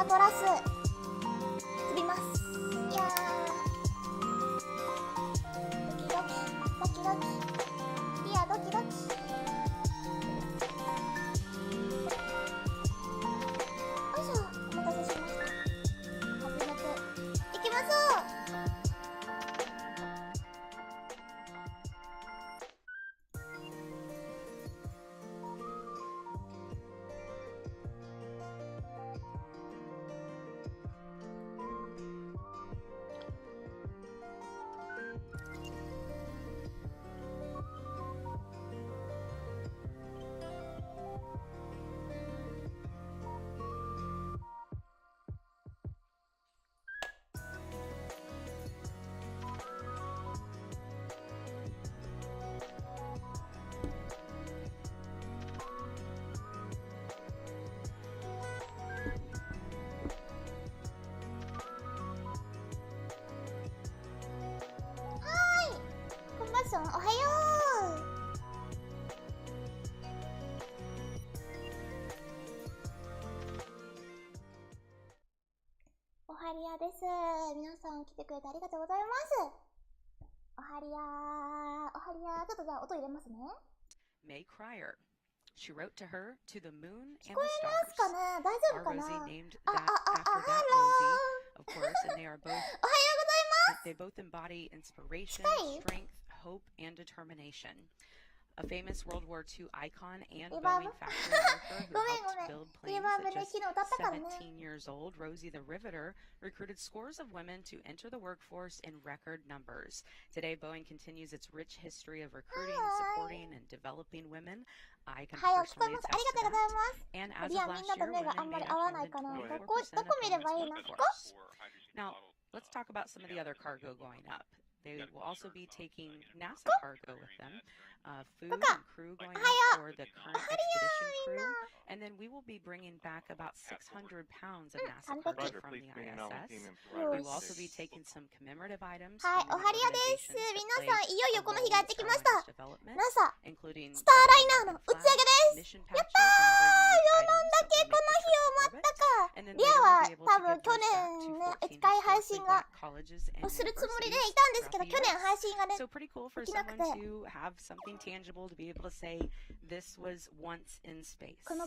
トラス飛びます。いやー、ドキドキドキドキ、リアドキドキ。よいしょ、お待たせしました。始めていきましょう。おはよう。おはりやです。皆さん来てくれてありがとうございます。おはりやー、おはりやー。ちょっとじゃあ音入れますね。May Cryer. She wrote to her to the moon and the stars. 聞こえますかね？大丈夫かな？ Rosie named that after that Rosie, of course, and they are both. おはようございます。They both embody inspiration, strength, hope, and determination. A famous World War II icon and Boeing factory worker who helped build planes at just 17 years old, Rosie the Riveter recruited scores of women to enter the workforce in record numbers. Today, Boeing continues its rich history of recruiting, supporting, and developing women. I can personally attest to that. And as of last year, women made up more than 24% of Boeing's workforce. Now, let's talk about some of the other cargo going up. They will also be taking NASA cargo with them, food and crew going up for the current expedition crew, and then we will be bringing back about 600 pounds of NASA cargo from the ISS. We will also be taking some commemorative items from the organizations that play a role in Starline's development, including Star Liner OFT-2 mission patches and other unique items that will orbit. And then later we'll be able to give those back to 14 historically black colleges and universities. So pretty cool for someone to have something tangible to be able to say this was once in space. Our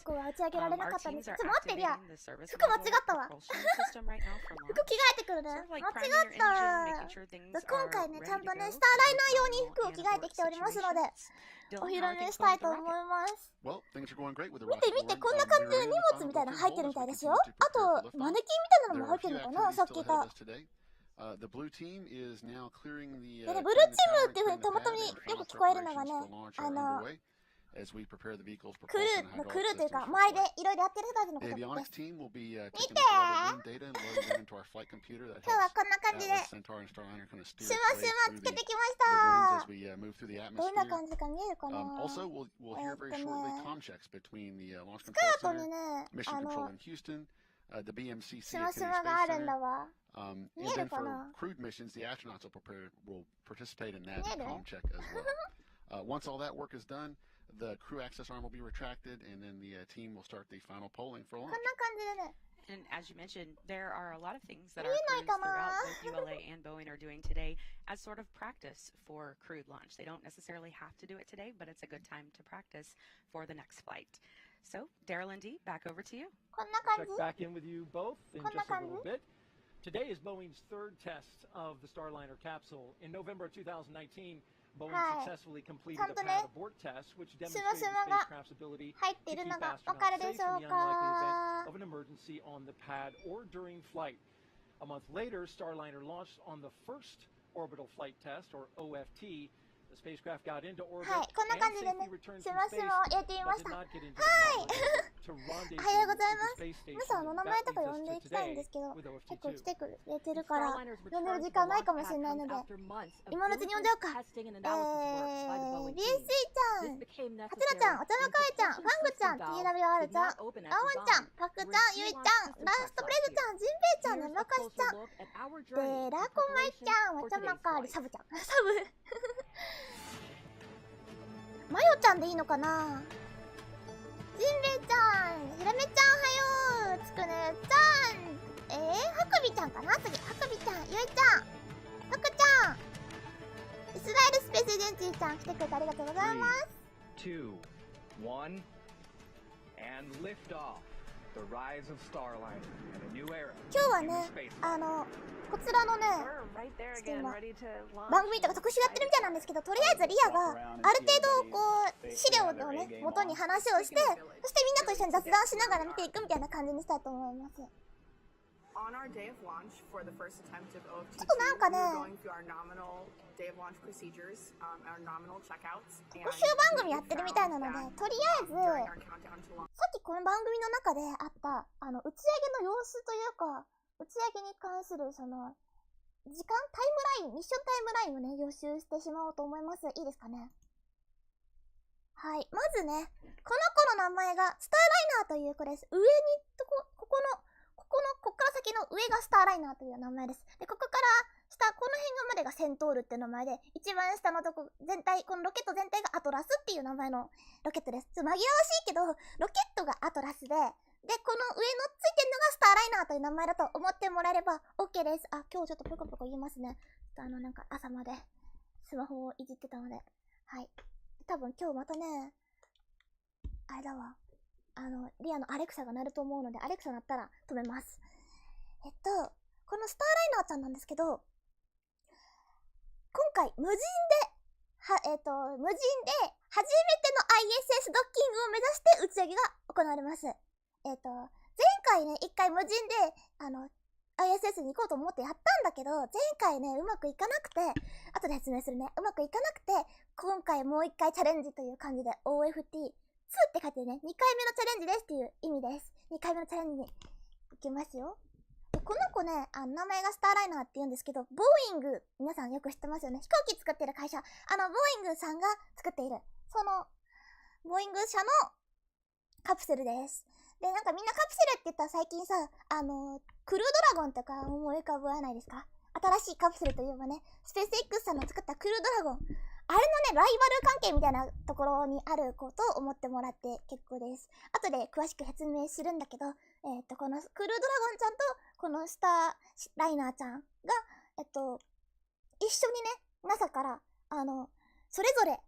teams are activating the service propulsion system right now for launch. Sort of like priming your engine, making sure things are ready to go. ちゃんとね、スターライナー用に服を着替えてきておりますので、お披露目したいと思います。見て見て、こんな感じで荷物みたいなの入ってるみたいですよ。あと、マネキンみたいなのも入ってるのかな、さっき言った。でね、ブルーチームっていうふうにたまたまよく聞こえるのがね、クルーというか、周りでいろいろやってる人たちのことです。見て今日はこんな感じで、シュワシュワつけてきました。どんな感じか見えるかな。スカートにね、シュワシュワがあるんだわ。見えるかな。見える？Once all that work is done, the crew access arm will be retracted, and then the team will start the final polling for launch. こんな感じでね。And as you mentioned, there are a lot of things that our crews throughout both ULA and Boeing are doing today as sort of practice for crewed launch. They don't necessarily have to do it today, but it's a good time to practice for the next flight. So, Daryl and Dee, back over to you. こんな感じ。 Check back in with you both in just a little bit. Today is Boeing's third test of the Starliner capsule. In November of 2019, Boeing successfully completed a pad abort test, which demonstrated the spacecraft's ability to keep astronauts safe in the unlikely event of an emergency on the pad or during flight. A month later, Starliner launched on the first orbital flight test, or OFT. The spacecraft got into orbit and safely returned from space, but did not get into the rendezvous with the space station. 皆さんの名前とか呼んでいきたいんですけど、結構来てくれてるから呼んでる時間ないかもしれないので、今のうちに呼んじゃおうか。BSC ちゃん、はちらちゃん、お茶のかいちゃん、ファングちゃん、TWR ちゃん、ラオンちゃん、パクちゃん、ゆいちゃん、ラストプレズちゃん、ジンベイちゃん、ねまかしちゃん、で、ラコマイちゃん、わちゃまかり、サブちゃん、サブマヨちゃんでいいのかな。ジンベイちゃん、ひらめちゃん、はよう、つくねちゃん、ハクビちゃんかな次。ハクビちゃん、ゆいちゃん、ふくちゃん、イスラエルスペースエージェンシーちゃん来てくれてありがとうございます。3、2、1 and lift off the rise of Starliner and a new era. 今日はね、こちらのね、番組とか特集やってるみたいなんですけど、とりあえずリアがある程度こう資料をね元に話をして、そしてみんなと一緒に雑談しながら見ていくみたいな感じにしたいと思います。ちょっとなんかね、特集番組やってるみたいなので、とりあえずさっきこの番組の中であった打ち上げの様子というか、打ち上げに関するその時間タイムライン、ミッションタイムラインをね予習してしまおうと思います。いいですかね。はい、まずね、この子の名前がスターライナーという子です。上にこっから先の上がスターライナーという名前です。で、ここから下、この辺までがセントールっていう名前で、一番下のとこ全体、このロケット全体がアトラスっていう名前のロケットです。紛らわしいけど、ロケットがアトラスで、この上のついてるのがスターライナーという名前だと思ってもらえれば OK です。あ、今日ちょっとポコポコ言いますね。なんか朝までスマホをいじってたので。はい。多分今日またね、あれだわ。リアのアレクサが鳴ると思うので、アレクサ鳴ったら止めます。このスターライナーちゃんなんですけど、今回無人で初めての ISS ドッキングを目指して打ち上げが行われます。前回ね、一回無人で、ISS に行こうと思ってやったんだけど、前回ね、うまくいかなくて、後で説明するね。うまくいかなくて、今回もう一回チャレンジという感じで、OFT-2 って書いてね、2回目のチャレンジですっていう意味です。2回目のチャレンジに行きますよ。で、この子ね、名前がスターライナーって言うんですけど、ボーイング、皆さんよく知ってますよね。飛行機作ってる会社、ボーイングさんが作っている、その、ボーイング社のカプセルです。で、なんかみんなカプセルって言ったら最近さ、クルードラゴンとか思い浮かばないですか？新しいカプセルといえばね、スペース X さんの作ったクルードラゴン。あれのね、ライバル関係みたいなところにあることを思ってもらって結構です。後で詳しく説明するんだけど、このクルードラゴンちゃんと、このスターライナーちゃんが、一緒にね、NASA から、それぞれ、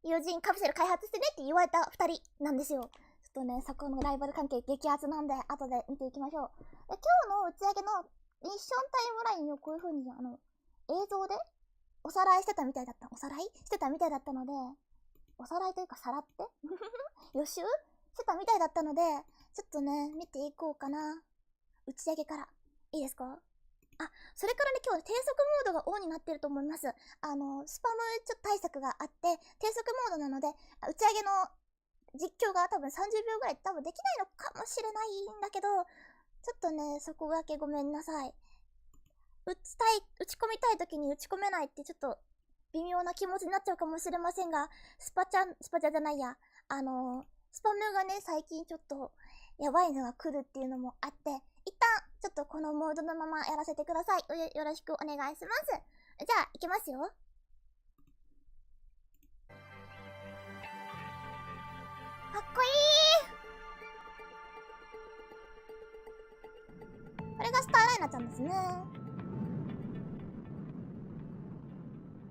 有人カプセル開発してねって言われた二人なんですよ。ちょっとね、そこのライバル関係激アツなんで、後で見ていきましょう。で、今日の打ち上げのミッションタイムラインをこういう風に、映像でおさらいしてたみたいだった。おさらいしてたみたいだったので、おさらいというかさらって予習してたみたいだったので、ちょっとね、見ていこうかな。打ち上げから。いいですか？あ、それからね、今日低速モードがオンになってると思います。スパムちょっと対策があって、低速モードなので、打ち上げの実況が多分30秒ぐらい多分できないのかもしれないんだけど、ちょっとね、そこだけごめんなさい。打ち込みたい時に打ち込めないってちょっと微妙な気持ちになっちゃうかもしれませんが、スパチャじゃないや、スパムがね、最近ちょっとやばいのが来るっていうのもあって、一旦ちょっとこのモードのままやらせてください。よろしくお願いします。じゃあ、いきますよ。かっこいい。これがスターライナーちゃんですね。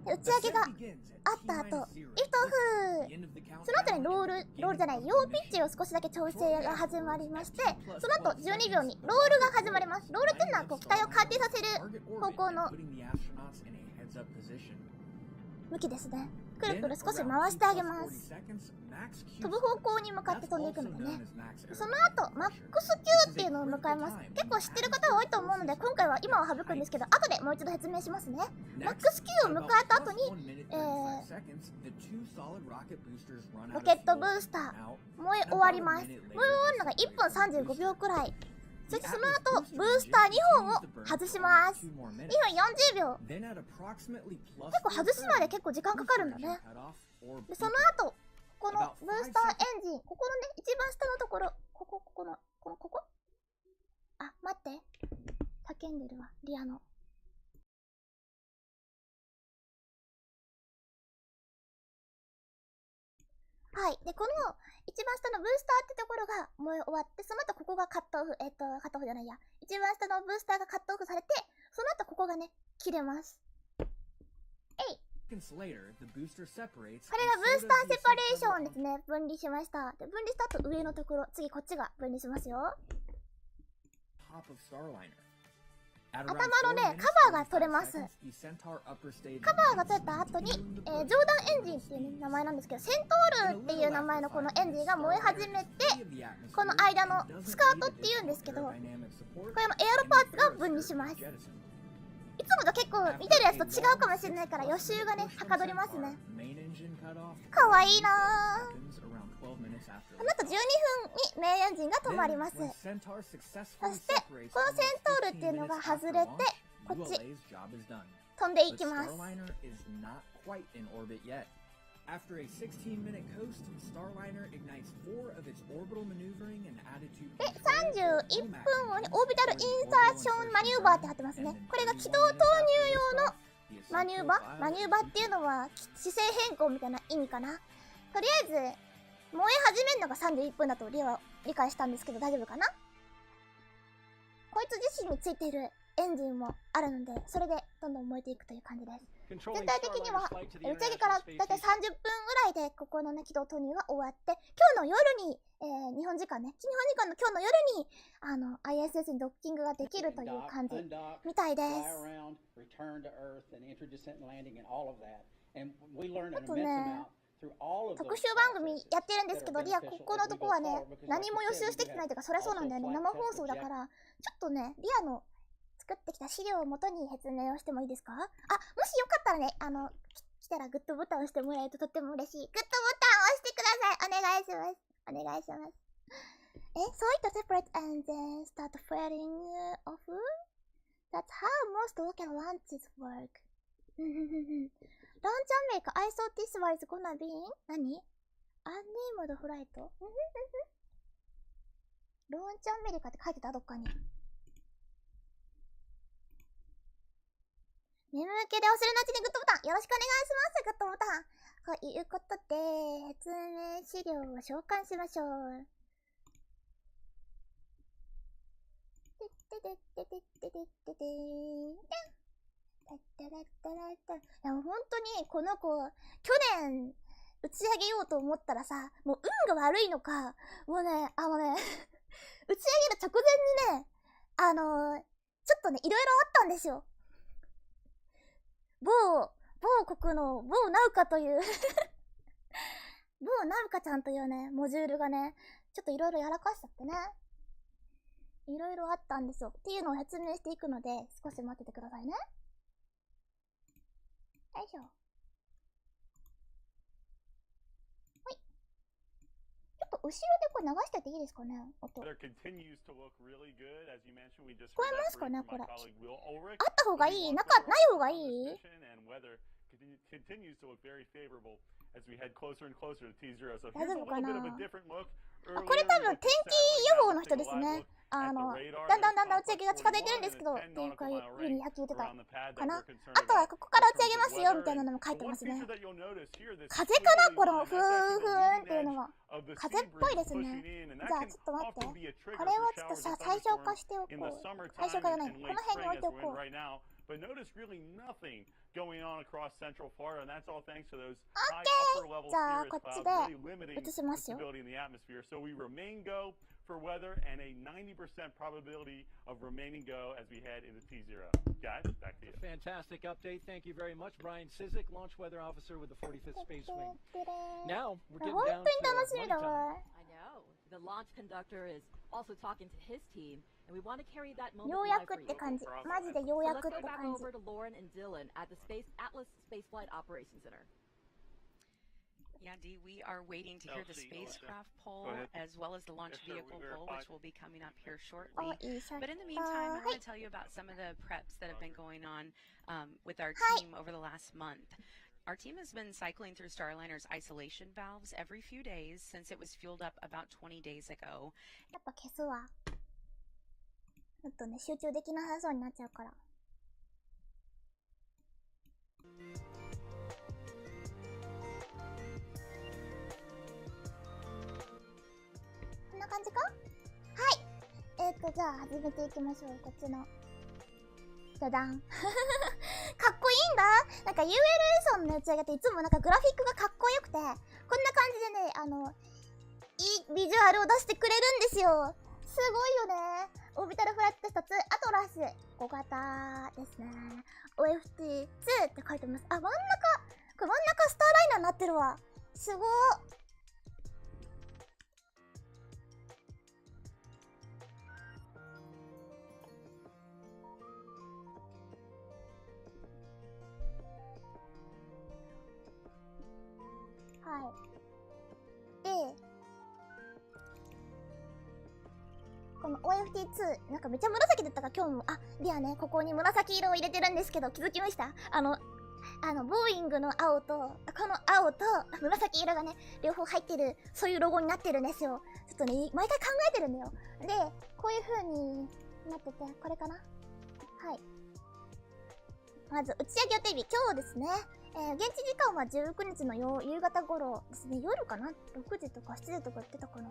打ち上げがあった後、リフトオフ。その後にロールじゃない、ヨーピッチを少しだけ調整が始まりまして、その後12秒にロールが始まります。ロールっていうのはこう機体を回転させる方向の向きですね。くるくる少し回してあげます。飛ぶ方向に向かって飛んでいくのでね。その後、マックス Q っていうのを迎えます。結構知ってる方多いと思うので、今回は今は省くんですけど、後でもう一度説明しますね。マックス Q を迎えた後に、ロケットブースター、燃え終わります。燃え終わるのが1分35秒くらい。そしてその後、ブースター2本を外します。2分40秒。結構外すまで結構時間かかるんだね。で、その後、このブースターエンジン、ここのね、一番下のところ、ここあ、待って。叫んでるわ、リアの。はい。で、この一番下のブースターってところが燃え終わって、その後ここがカットオフじゃないや。一番下のブースターがカットオフされて、その後ここがね、切れます。これがブースターセパレーションですね。分離しました。で、分離した後上のところ、次こっちが分離しますよ。頭のね、カバーが取れます。カバーが取れた後に、ジョーダンエンジンっていう、ね、名前なんですけど、セントールっていう名前のこのエンジンが燃え始めて、この間のスカートっていうんですけど、これのエアロパーツが分離します。いつもと結構見てるやつと違うかもしれないから予習がね、はかどりますね。かわいいなぁ。この後12分にメインエンジンが止まります。そして、このセントールっていうのが外れて、こっち飛んでいきます。After a 16-minute coast, Starliner ignites 4 of its orbital maneuvering and attitude で、31分後にオービタルインサーションマニューバーって貼ってますね。これが軌道投入用のマニューバーっていうのは姿勢変更みたいな意味かな。とりあえず燃え始めるのが31分だとリアは理解したんですけど大丈夫かな。こいつ自身についているエンジンもあるので、それでどんどん燃えていくという感じです。全体的には打ち上げからだいたい30分ぐらいでここのね軌道投入が終わって、今日の夜に、日本時間の今日の夜にISS にドッキングができるという感じみたいです。あとね、特集番組やってるんですけど、リアここのとこはね何も予習してきてないというか、そりゃそうなんだよね。生放送だからちょっとね、リアの作ってきた資料をもとに説明をしてもいいですか？あ、もしよかったらね、来たらグッドボタンを押してもらえるととっても嬉しい。グッドボタンを押してください。お願いします。お願いします。So it separate and then start flaring off? That's how most local launches work. Launch America, I thought this was gonna be 何？ Unnamed flight? ローンチアメリカって書いてた？どっかに。眠気で忘れないうちにグッドボタンよろしくお願いします。グッドボタンということで、説明資料を召喚しましょう。いや、もう本当にこの子、去年打ち上げようと思ったらさ、もう運が悪いのか、もうね、打ち上げる直前にね、ちょっとね、いろいろあったんですよ。某国の某ナウカという某ナウカちゃんというね、モジュールがね、ちょっといろいろやらかしちゃってね。いろいろあったんですよ。っていうのを説明していくので、少し待っててくださいね。よいしょ。はい。ちょっと後ろでこれ流してていいですかね、音。聞こえますかね、これ。あった方がいい？ない方がいい？大丈夫かな？これ多分天気予報の人ですね。だんだん打ち上げが近づいてるんですけど、っていうか、ふうに聞いてたかな。あとはここから打ち上げますよみたいなのも書いてますね。風かな、このふーふーんっていうのは。風っぽいですね。じゃあちょっと待って。これをちょっと最小化しておこう。最小化じゃない。この辺に置いておこう。But notice really nothing going on across Central Florida, and that's all thanks to those high upper level cirrus clouds really limiting visibility in the atmosphere. So we remain go for weather and a 90% probability of remaining go as we head into T0. Guys, back to you. Fantastic update. Thank you very much, Brian Cizik, Launch Weather Officer with the 45th Space Wing. Now we're getting down to money time. I know. The launch conductor is also talking to his team, and we want to carry that moment ようやくって感じ。マジでようやくって back 感じ。 over to Lauren and Dylan at the Atlas Space Flight Operations Center. Yeah, Dee, we are waiting to hear the spacecraft poll as well as the launch vehicle poll, which will be coming up here shortly. But in the meantime, I want to tell you about some of the preps that have been going on with our team over the last month. Our team has been cycling through Starliner's isolation valves every few days since it was fueled up about 20 days ago. やっぱ消すわ。ちょっとね、集中できなさそうになっちゃうから。こんな感じか？はい。じゃあ始めていきましょう。こっちのダダンかっこいいんだ。なんか ULA さんの打ち上げっていつもなんかグラフィックがかっこよくて、こんな感じでね、いいビジュアルを出してくれるんですよ。すごいよね。オービタルフライト1つ、アトラス小型ですね。OFT-2 って書いてます。あ、これ真ん中スターライナーになってるわ。すごー。はい。で、この OFT-2、なんかめっちゃ紫だったから今日も、リアね、ここに紫色を入れてるんですけど、気づきました？ボーイングの青と、この青と紫色がね、両方入ってる、そういうロゴになってるんですよ。ちょっとね、毎回考えてるんだよ。で、こういう風になってて、これかな？はい。まず、打ち上げ予定日、今日ですね。現地時間は19日の夕方頃ですね。夜かな？ 6 時とか7時とか言ってたかな？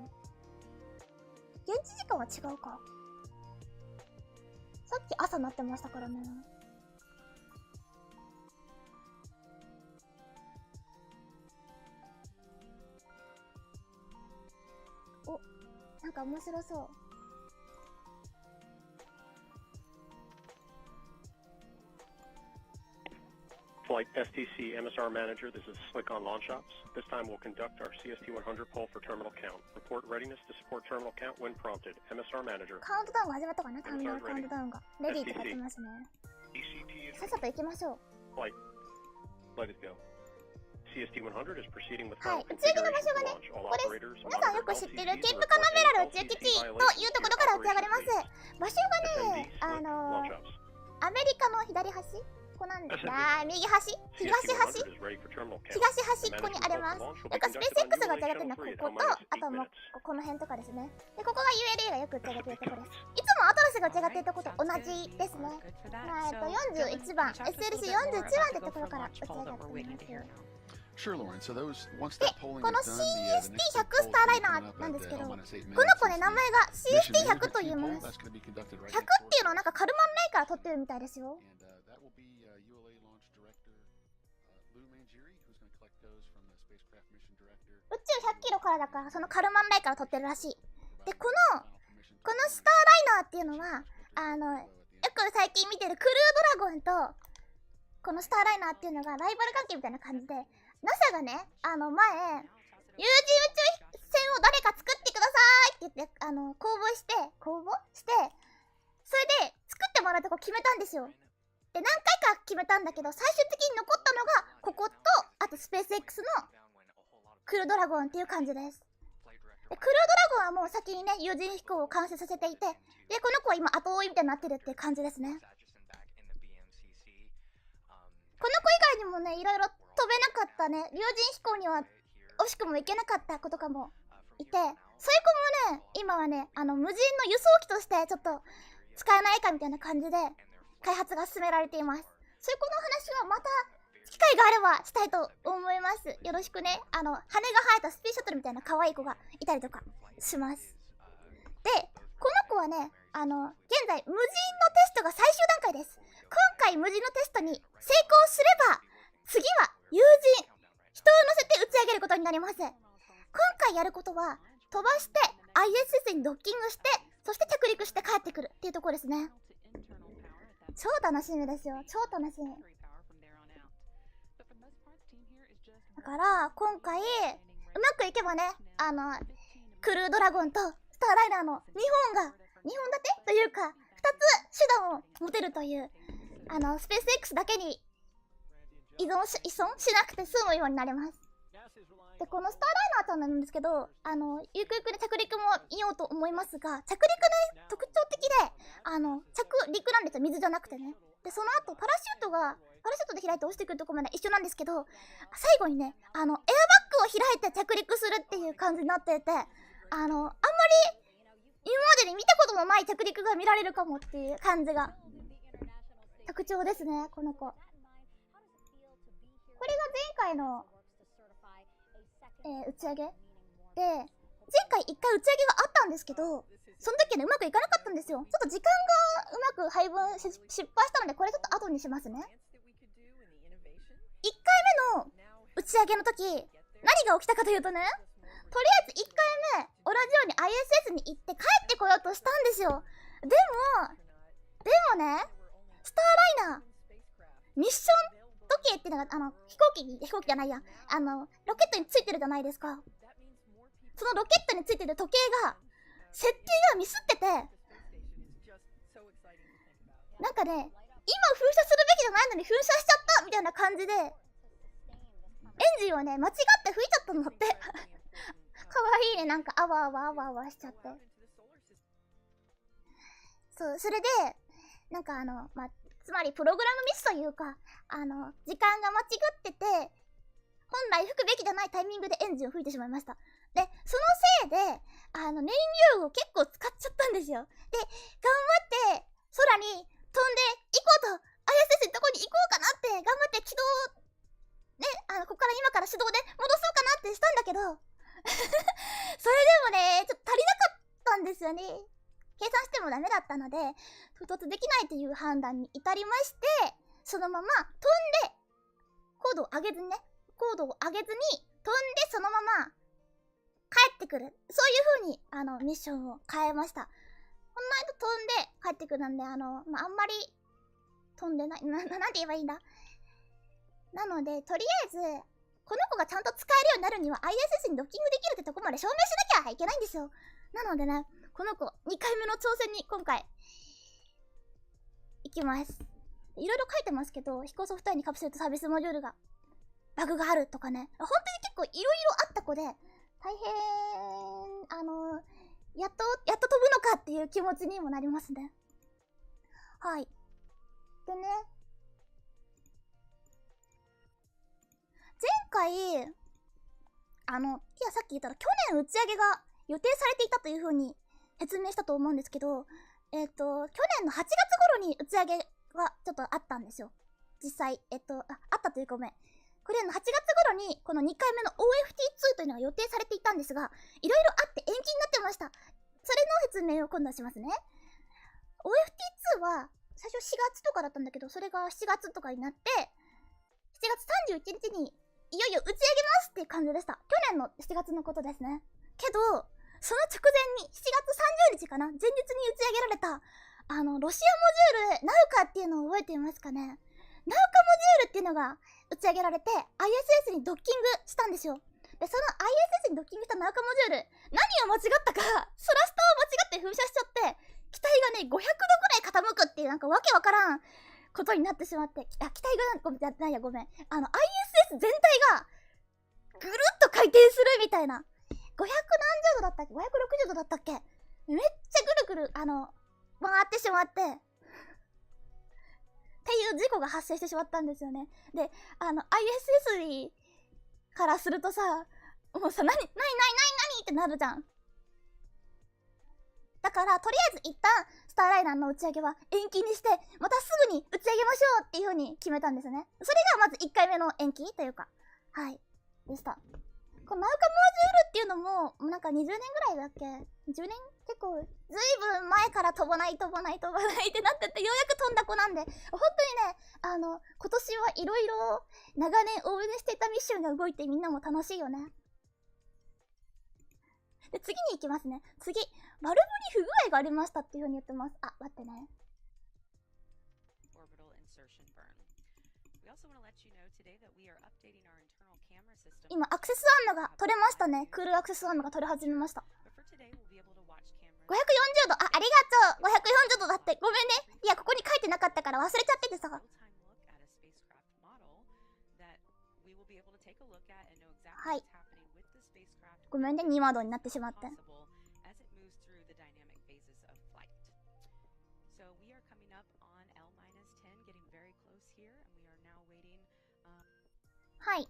現地時間は違うか。さっき朝なってましたからね。お、なんか面白そう。Flight STC MSR Manager, this is Slick on Launch Ops. This time we'll conduct our CST-100 poll for terminal count. Report readiness to support terminal count when prompted. MSR Manager. カウントダウンが始まったかな？ターミナルカウントダウンが。レディーって書いてますね。さっさと行きましょう。Flight. Let it go. CST-100 is proceeding with はい、 final 打ち上げの場所がね、 configuration. All これ、 operators 皆さんよく知ってるケープカナベラル宇宙基地というところから打ち上がります。場所がね、アメリカの左端ここなんですが、右端東端っこにあります。なんかスペース X が打ち上げてるのはここと、あともうこの辺とかですね。で、ここが ULA がよく打ち上げてるところです。いつもアトラスが打ち上がってるとこと同じですね。41番、SLC41 番ってところから打ち上がってます。Sure, Lauren. So those once で、 that こ polling の is done, the CST100 next ス poll ターライ will ナ be ー open なん up です at けど、 I こ want の to say 子ね、名前が CST100 と言います。100 っていうのはなんかカルマンライから取ってるみたいですよ。 And that will be ULA launch director Lou Mangieri, who's going to collect those from the spacecraft mission director. 宇宙100キロからだから、そのカルマンライから取ってるらしい。で、このスターライナーっていうのは、よく最近見てるクルードラゴンと、このスターライナーっていうのがライバル関係みたいな感じで、NASA がね、前、有人宇宙船を誰か作ってくださいって言って、公募して、それで作ってもらうとこ決めたんですよ。で、何回か決めたんだけど、最終的に残ったのが、ここと、あとスペース X のクルードラゴンっていう感じです。で、クルードラゴンはもう先にね、有人飛行を完成させていて、で、この子は今後追いみたいになってるっていう感じですね。この子以外にもね、いろいろ飛べなかったね、有人飛行には惜しくも行けなかった子とかもいて、そういう子もね、今はね、無人の輸送機としてちょっと使えないかみたいな感じで開発が進められています。そういう子の話はまた機会があればしたいと思います。よろしくね。羽が生えたスペースシャトルみたいな可愛い子がいたりとかします。で、この子はね、現在無人のテストが最終段階です。今回無人のテストに成功すれば、次は有人、人を乗せて打ち上げることになります。今回やることは、飛ばして ISS にドッキングして、そして着陸して帰ってくるっていうところですね。超楽しみですよ。超楽しみ。だから、今回、うまくいけばね、クルードラゴンとスターライナーの2本立てというか、2つ手段を持てるという、スペース X だけに依存しなくて済むようになります。で、このスターライナーさんなんですけど、ゆくゆくで着陸もいようと思いますが、着陸ね、特徴的で、着陸なんですよ、水じゃなくてね。で、その後、パラシュートで開いて落ちてくるところまで一緒なんですけど、最後にね、エアバッグを開いて着陸するっていう感じになっていて、あんまり、今までに見たことのない着陸が見られるかもっていう感じが、特徴ですね、この子。これが前回の、打ち上げで、前回1回打ち上げがあったんですけど、その時ね、うまくいかなかったんですよ。ちょっと時間がうまく配分失敗したので、これちょっと後にしますね。1回目の打ち上げの時、何が起きたかというとね、とりあえず1回目、同じように ISS に行って帰ってこようとしたんですよ。でもね、スターライナー、ミッション時計っていうのが、飛行機じゃないや、ロケットについてるじゃないですか。そのロケットについてる時計が、設定がミスってて、なんかね、今噴射するべきじゃないのに噴射しちゃったみたいな感じで、エンジンをね、間違って吹いちゃったのって。かわいいね、なんかあわあわあわあわしちゃって。そう、それで、なんかつまりプログラムミスというか、時間が間違ってて、本来吹くべきじゃないタイミングでエンジンを吹いてしまいました。で、そのせいで、燃料を結構使っちゃったんですよ。で、頑張って、空に飛んで行こうと、ISS のとこに行こうかなって、頑張って軌道、ね、ここから今から手動で戻そうかなってしたんだけど、それでもね、ちょっと足りなかったんですよね。計算してもダメだったので、不突できないという判断に至りまして、そのまま飛んで、高度を上げずに、飛んでそのまま帰ってくる。そういう風に、ミッションを変えました。本来と飛んで帰ってくるんで、あんまり飛んでない、なんて言えばいいんだ。なので、とりあえず、この子がちゃんと使えるようになるには ISS にドッキングできるってとこまで証明しなきゃいけないんですよ。なのでね、この子、2回目の挑戦に今回、行きます。いろいろ書いてますけど、飛行ソフトウェアにカプセルとサービスモジュールが、バグがあるとかね、本当に結構いろいろあった子で、大変、やっと飛ぶのかっていう気持ちにもなりますね。はい。でね、前回、さっき言ったら去年打ち上げが予定されていたという風に説明したと思うんですけど、去年の8月頃に打ち上げがちょっとあったんですよ。実際、あったというかごめん。これの8月頃にこの2回目の OFT-2 というのが予定されていたんですが、いろいろあって延期になってました。それの説明を今度はしますね。OFT-2 は最初4月とかだったんだけど、それが7月とかになって、7月31日にいよいよ打ち上げますっていう感じでした。去年の7月のことですね。けど、その直前に7月30日かな、前日に打ち上げられた、ロシアモジュール、ナウカっていうのを覚えていますかね。ナウカモジュールっていうのが打ち上げられて、ISS にドッキングしたんですよ。で、その ISS にドッキングしたナウカモジュール、何を間違ったか、スラスタを間違って噴射しちゃって、機体がね、500度ぐらい傾くっていうなんかわけわからんことになってしまって、機体がごめん、ISS 全体がぐるっと回転するみたいな、500何十度だったっけ、560度だったっけ、めっちゃぐるぐる回ってしまってっていう事故が発生してしまったんですよね。で、ISS からするとさ、もうさ、何ってなるじゃん。だから、とりあえず一旦、スターライナーの打ち上げは延期にして、またすぐに打ち上げましょうっていう風に決めたんですね。それがまず1回目の延期というか、はい、でした。このナウカモジュールっていうのも、なんか20年ぐらいだっけ ?10 年結構、ずいぶん前から飛ばないってなってて、ようやく飛んだ子なんで、本当にね、今年はいろいろ長年応援していたミッションが動いてみんなも楽しいよね。で、次に行きますね。次、バルブに不具合がありましたっていう風に言ってます。あ、待ってね。今、アクセスアンナが取れましたね。クールアクセスアンナが取れ始めました。540度、ありがとう !540 度だって、ごめんね。いや、ここに書いてなかったから忘れちゃっててさ。はい。ごめんね、2ワードになってしまって。はい。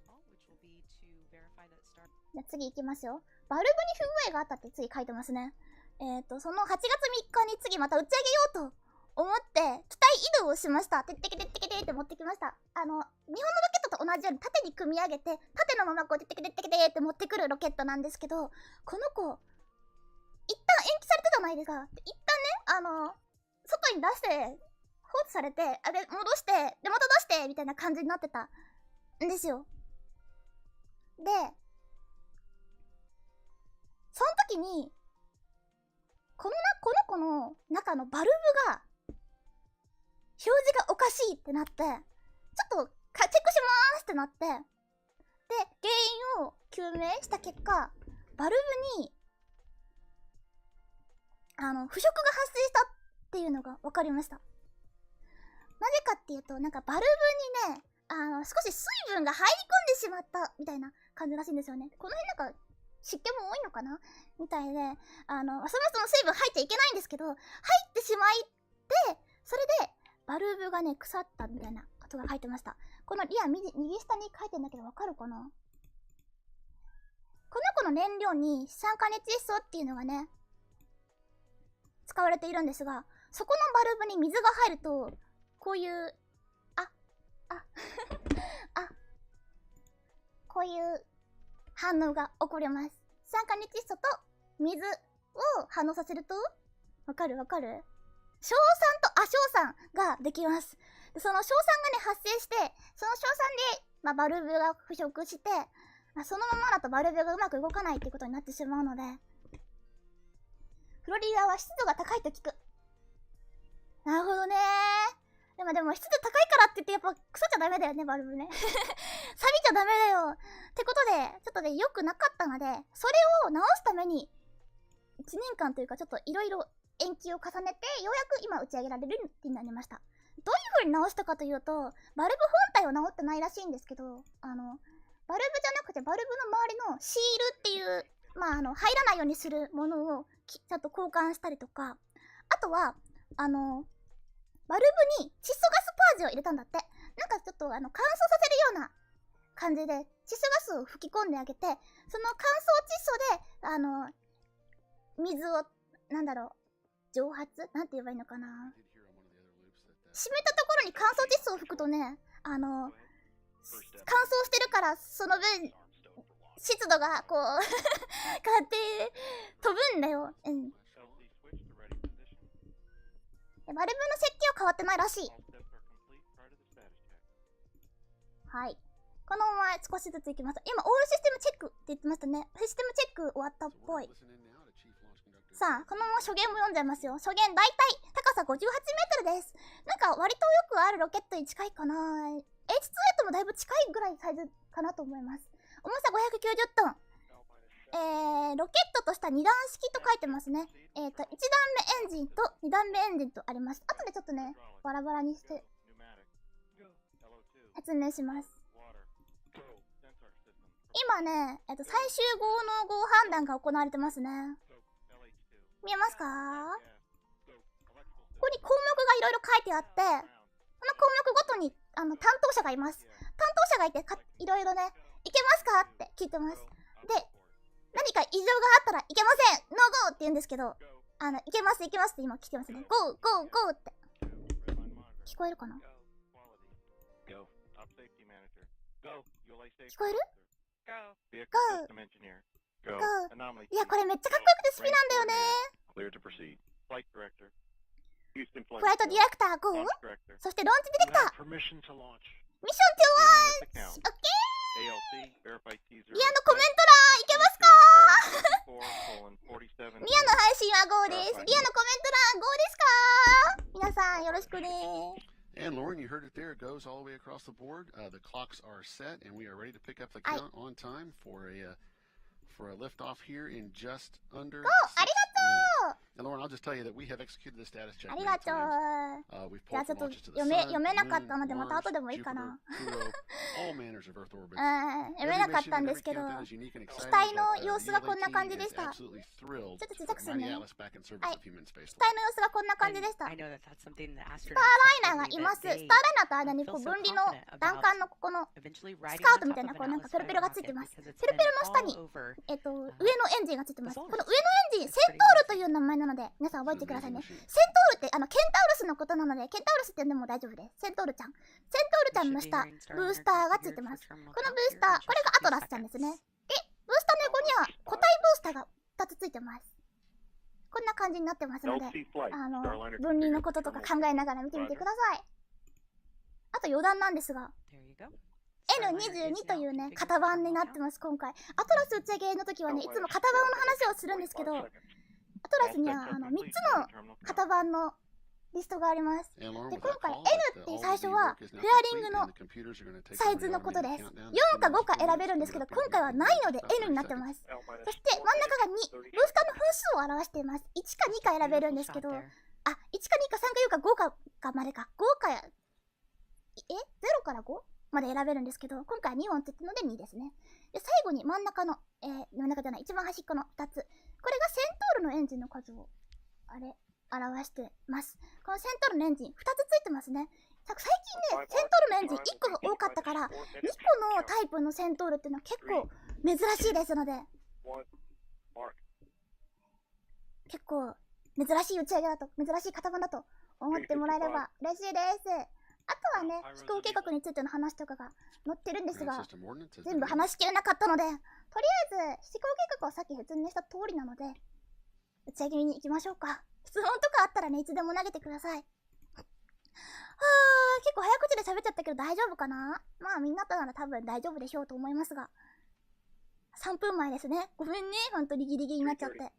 じゃあ次行きますよ。バルブに不具合があったって次書いてますね。その8月3日に次また打ち上げようと思って機体移動をしました。てってけてってけてって持ってきました。日本のロケットと同じように縦に組み上げて、縦のままこうてってけてってけてって持ってくるロケットなんですけど、この子一旦延期されてたじゃないですか。一旦ね、外に出して放置されて、戻してでまた出してみたいな感じになってたんですよ。で、その時にこの子の中のバルブが表示がおかしいってなって、ちょっとチェックしますってなって、で原因を究明した結果、バルブに腐食が発生したっていうのが分かりました。なぜかっていうと、なんかバルブにね、少し水分が入り込んでしまったみたいな感じらしいんですよね。この辺なんか湿気も多いのかなみたいで、そもそも水分入っちゃいけないんですけど、入ってしまいで、それでバルブがね腐ったみたいなことが書いてました。このリア右下に書いてんだけどわかるかな。この子の燃料に資酸化熱窒素っていうのがね使われているんですが、そこのバルブに水が入るとこういうこういう反応が起こります。資酸化熱窒素と水を反応させると、わかる硝酸と亜硝酸ができます。でその硝酸がね発生して、その硝酸で、バルブが腐食して、そのままだとバルブがうまく動かないっていうことになってしまうので、フロリダは湿度が高いと聞く。なるほどねー。でも湿度高いからって言ってやっぱ腐っちゃダメだよね、バルブね。錆びちゃダメだよ。ってことで、ちょっとね、良くなかったので、それを直すために、1年間というかちょっといろいろ延期を重ねて、ようやく今打ち上げられるってなりました。どういう風に直したかというと、バルブ本体を直ってないらしいんですけど、バルブじゃなくてバルブの周りのシールっていう、入らないようにするものをちゃんと交換したりとか、あとは、バルブに窒素ガスパージを入れたんだって。なんかちょっと乾燥させるような感じで窒素ガスを吹き込んであげて、その乾燥窒素で水を蒸発なんて言えばいいのかな、湿ったところに乾燥窒素を吹くとね、乾燥してるからその分湿度がこう変わって飛ぶんだよ。バルブの設計は変わってないらしい。はい。このまま少しずついきます。今、オールシステムチェックって言ってましたね。システムチェック終わったっぽい。さあ、このまま初言も読んじゃいますよ。初言、だいたい高さ58メートルです。なんか割とよくあるロケットに近いかな。H2A ともだいぶ近いぐらいサイズかなと思います。重さ590トン。ロケットとした2段式と書いてますね。1段目エンジンと2段目エンジンとあります。後でちょっとね、バラバラにして説明します。今ね、最終合の合判断が行われてますね。見えますか？ここに項目がいろいろ書いてあって、この項目ごとに担当者がいます。担当者がいていろいろね、いけますかって聞いてます。で、何か異常があったらいけません、ノーゴーって言うんですけど、いけますいけますって今来てますね。ゴーゴーゴーって聞こえるかな？聞こえる？ゴーゴー。いや、これめっちゃかっこよくて好きなんだよね。フライトディレクターゴー、そしてローンチディレクターミッショントゥランチ。オッケー。リアのコメント欄いけますか？リアの配信はゴーです。リアのコメント欄ゴーですか？皆さんよろしくね。And Lauren, you heard it there. It goes all the way across the board. The clocks are set, and we are ready to pick up the count on time for a liftoff here in just under 6 minutes. And Lauren, I'll just tell you that we have executed the status check. ありがとう。じゃあちょっと読めなかったのでまた後でもいいかな。all manners of Earth orbits. 読めなかったんですけど、機体の様子がこんな感じでした。ちょっと小さくするね。はい。機体の様子がこんな感じでした。スターライナーがいます。スターライナーと間にこう分離の弾丸のここのスカートみたいなこうなんかペロペロがついてます。ペロペロの下に上のエンジンがついてます。この上のエンジン、セントールという名前なので皆さん覚えてくださいね。セントールっってケンタウロスのことなので、ケンタウロスって呼んでも大丈夫です。セントールちゃん。セントールちゃんの下、ブースターがついてます。このブースター、これがアトラスちゃんですね。で、ブースターの横には個体ブースターが2つついてます。こんな感じになってますので、分離のこととか考えながら見てみてください。あと余談なんですが、N22 というね、型番になってます、今回。アトラス打ち上げの時はね、いつも型番の話をするんですけど、アトラスには3つの型番のリストがあります。で、今回 N って最初はフェアリングのサイズのことです。4か5か選べるんですけど、今回はないので N になってます。そして真ん中が2、ブースターの分数を表しています。1か2か選べるんですけど、1か2か3か4か5かまでか、5か0から 5? まで選べるんですけど、今回は2本ついてるので2ですね。で、最後に真ん中の、真ん中じゃない、一番端っこの2つ。これがセントールのエンジンの数を、表してます。このセントールのエンジン、2つついてますね。最近ね、セントールのエンジン1個が多かったから、2個のタイプのセントールっていうのは結構珍しいですので、結構珍しい打ち上げだと、珍しい型番だと思ってもらえれば嬉しいです。あとはね、飛行計画についての話とかが載ってるんですが、全部話しきれなかったので、とりあえず飛行計画はさっき説明した通りなので、打ち上げに行きましょうか。質問とかあったらね、いつでも投げてください。結構早口で喋っちゃったけど大丈夫かな？まあみんなとなら多分大丈夫でしょうと思いますが。3分前ですね。ごめんね、ほんとにギリギリになっちゃって。ドッ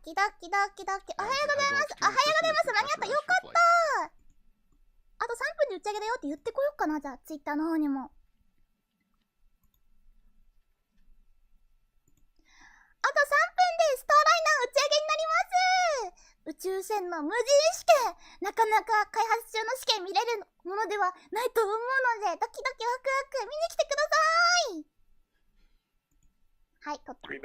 キドッキドッキドッキ。おはようございます。おはようございます。間に合った。よかったー。あと3分で打ち上げだよって言ってこようかな、じゃあ、ツイッターの方にも。あと3分でスターライナー打ち上げになります。宇宙船の無人試験、なかなか開発中の試験見れるものではないと思うので、ドキドキワクワク見に来てください。はい、撮った。さ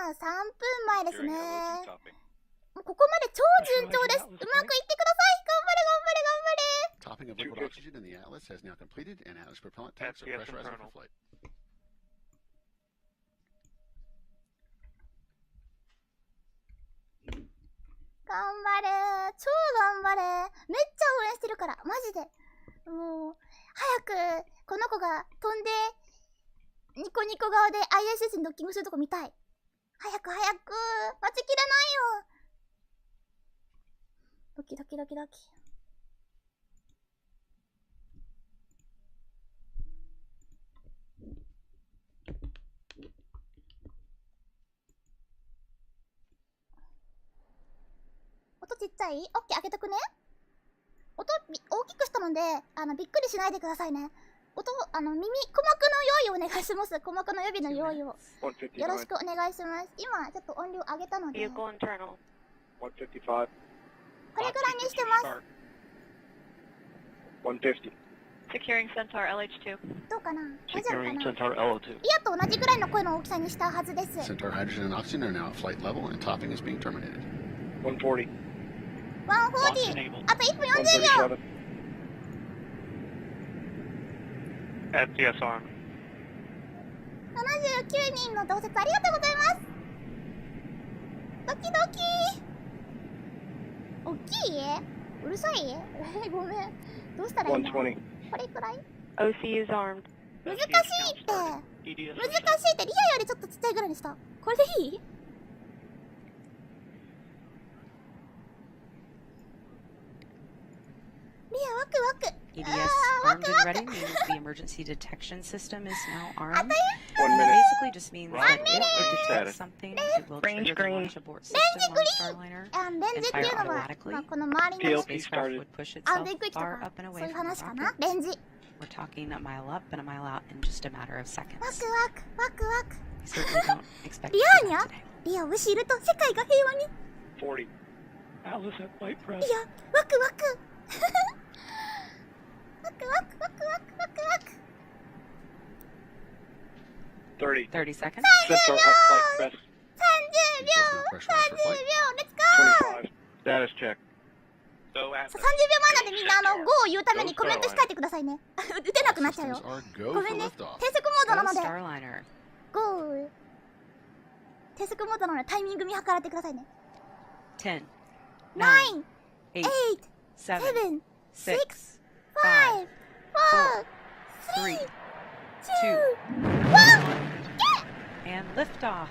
あ、3分前ですね。もうここまで超順調です。うまくいってください。頑張れ頑張れ頑張れ。 Topping of liquid oxygen in the Atlas has now completed, and Atlas propellant tanks are pressurized for flight. 頑張れー、超頑張れー。めっちゃ応援してるから、マジで。もう、早く、この子が飛んで、ニコニコ側で ISS にドッキングするとこ見たい。早く早く、待ちきれないよ。ドキドキドキドキ。音ちっちゃい？オッケー、開けとくね。音大きくしたので、びっくりしないでくださいね。音、鼓膜の用意をお願いします。鼓膜の予備の用意を。よろしくお願いします。今、ちょっと音量上げたので。これぐらいにしてます。Securing Centaur LH2. どうかな？大丈夫かな？ Securing Centaur LO2. リアと同じぐらいの声の大きさにしたはずです。Centaur hydrogen and oxygen are now at flight level, and topping is being terminated. 140. 140! あと1分40秒! STSR. 79人の同説ありがとうございます。ドキドキー。おっきいうるさいごめん。どうしたらいいの？これくらい OC is armed. 難しいって。難しいって。リアよりちょっとちっちゃいぐらいにした。これでいい？リアワクワク。EDS armed and ready means the emergency detection system is now armed. One minute. Basically just means that if it detects something, it will trigger the launch abort system on Starliner and fire automatically. The spacecraft would push itself far up and away from the rockets. We're talking a mile up and a mile out in just a matter of seconds. We certainly don't expect to see that today. リアを知ると世界が平和に。 40. Alice at flight press. リア、ワクワクワクワクワクワクワクワク。 30. 30 seconds. 30秒 !30 秒 !30 秒 !Let's go! Status check. 30秒前なんでみんなGOを言うためにコメント控えてくださいね。打てなくなっちゃうよ。ごめんね。低速モードなので。GO。低速モードなのでタイミング見計らってくださいね。10, 9, 8, 8, 7, 7, 6, 6, 5, 4, 3, 3, 2, 2, 1! and liftoff.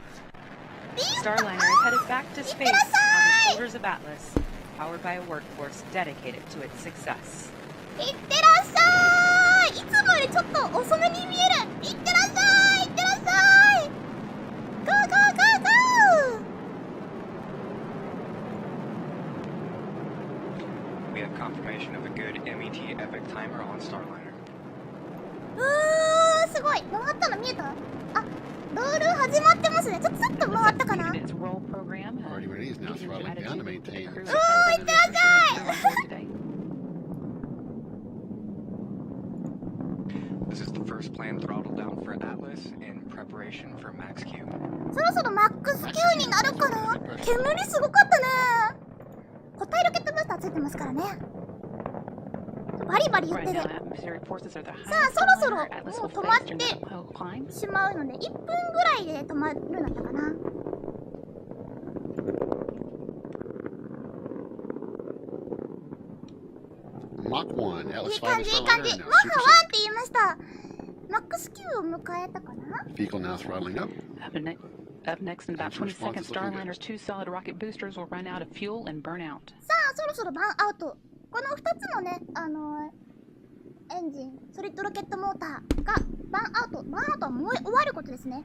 Starliner is headed back to space on the shoulders of Atlas, powered by a workforce dedicated to its success. いってらっしゃい。いつもよりちょっと遅めに見える。いってらっしゃい。いってらっしゃい。ゴーゴーゴーゴー。 We have confirmation of a good MET epic timer on Starliner. すごい。回ったの見えた？あ、ロール始まってますね。ちょっと回ったかな。 Its roll program. Already ready is now throttling down to maintain. いってらっしゃい。 This is the first planned throttle down for Atlas in preparation for Max Q. そろそろマックス Q になるかな。煙すごかったね。固体ロケットブースターついてますからね。バリバリ言ってる。さあ、そろそろもう止まってしまうので1分ぐらいで止まるんだったかな。Mach 1, い Atlas い感 5 じ is いい感 Starliner じ。 now マッハ super 1っ safe. て言いました。マックス Q を迎えたかな。 Vehicle now throttling up. Up next, in about 20 seconds, Starliner's 2 solid rocket boosters will run out of fuel and burn out. さあ、そろそろバンアウト。この2つのね、エンジン、ソリッドロケットモーターがバンアウト。バンアウトは燃え終わることですね。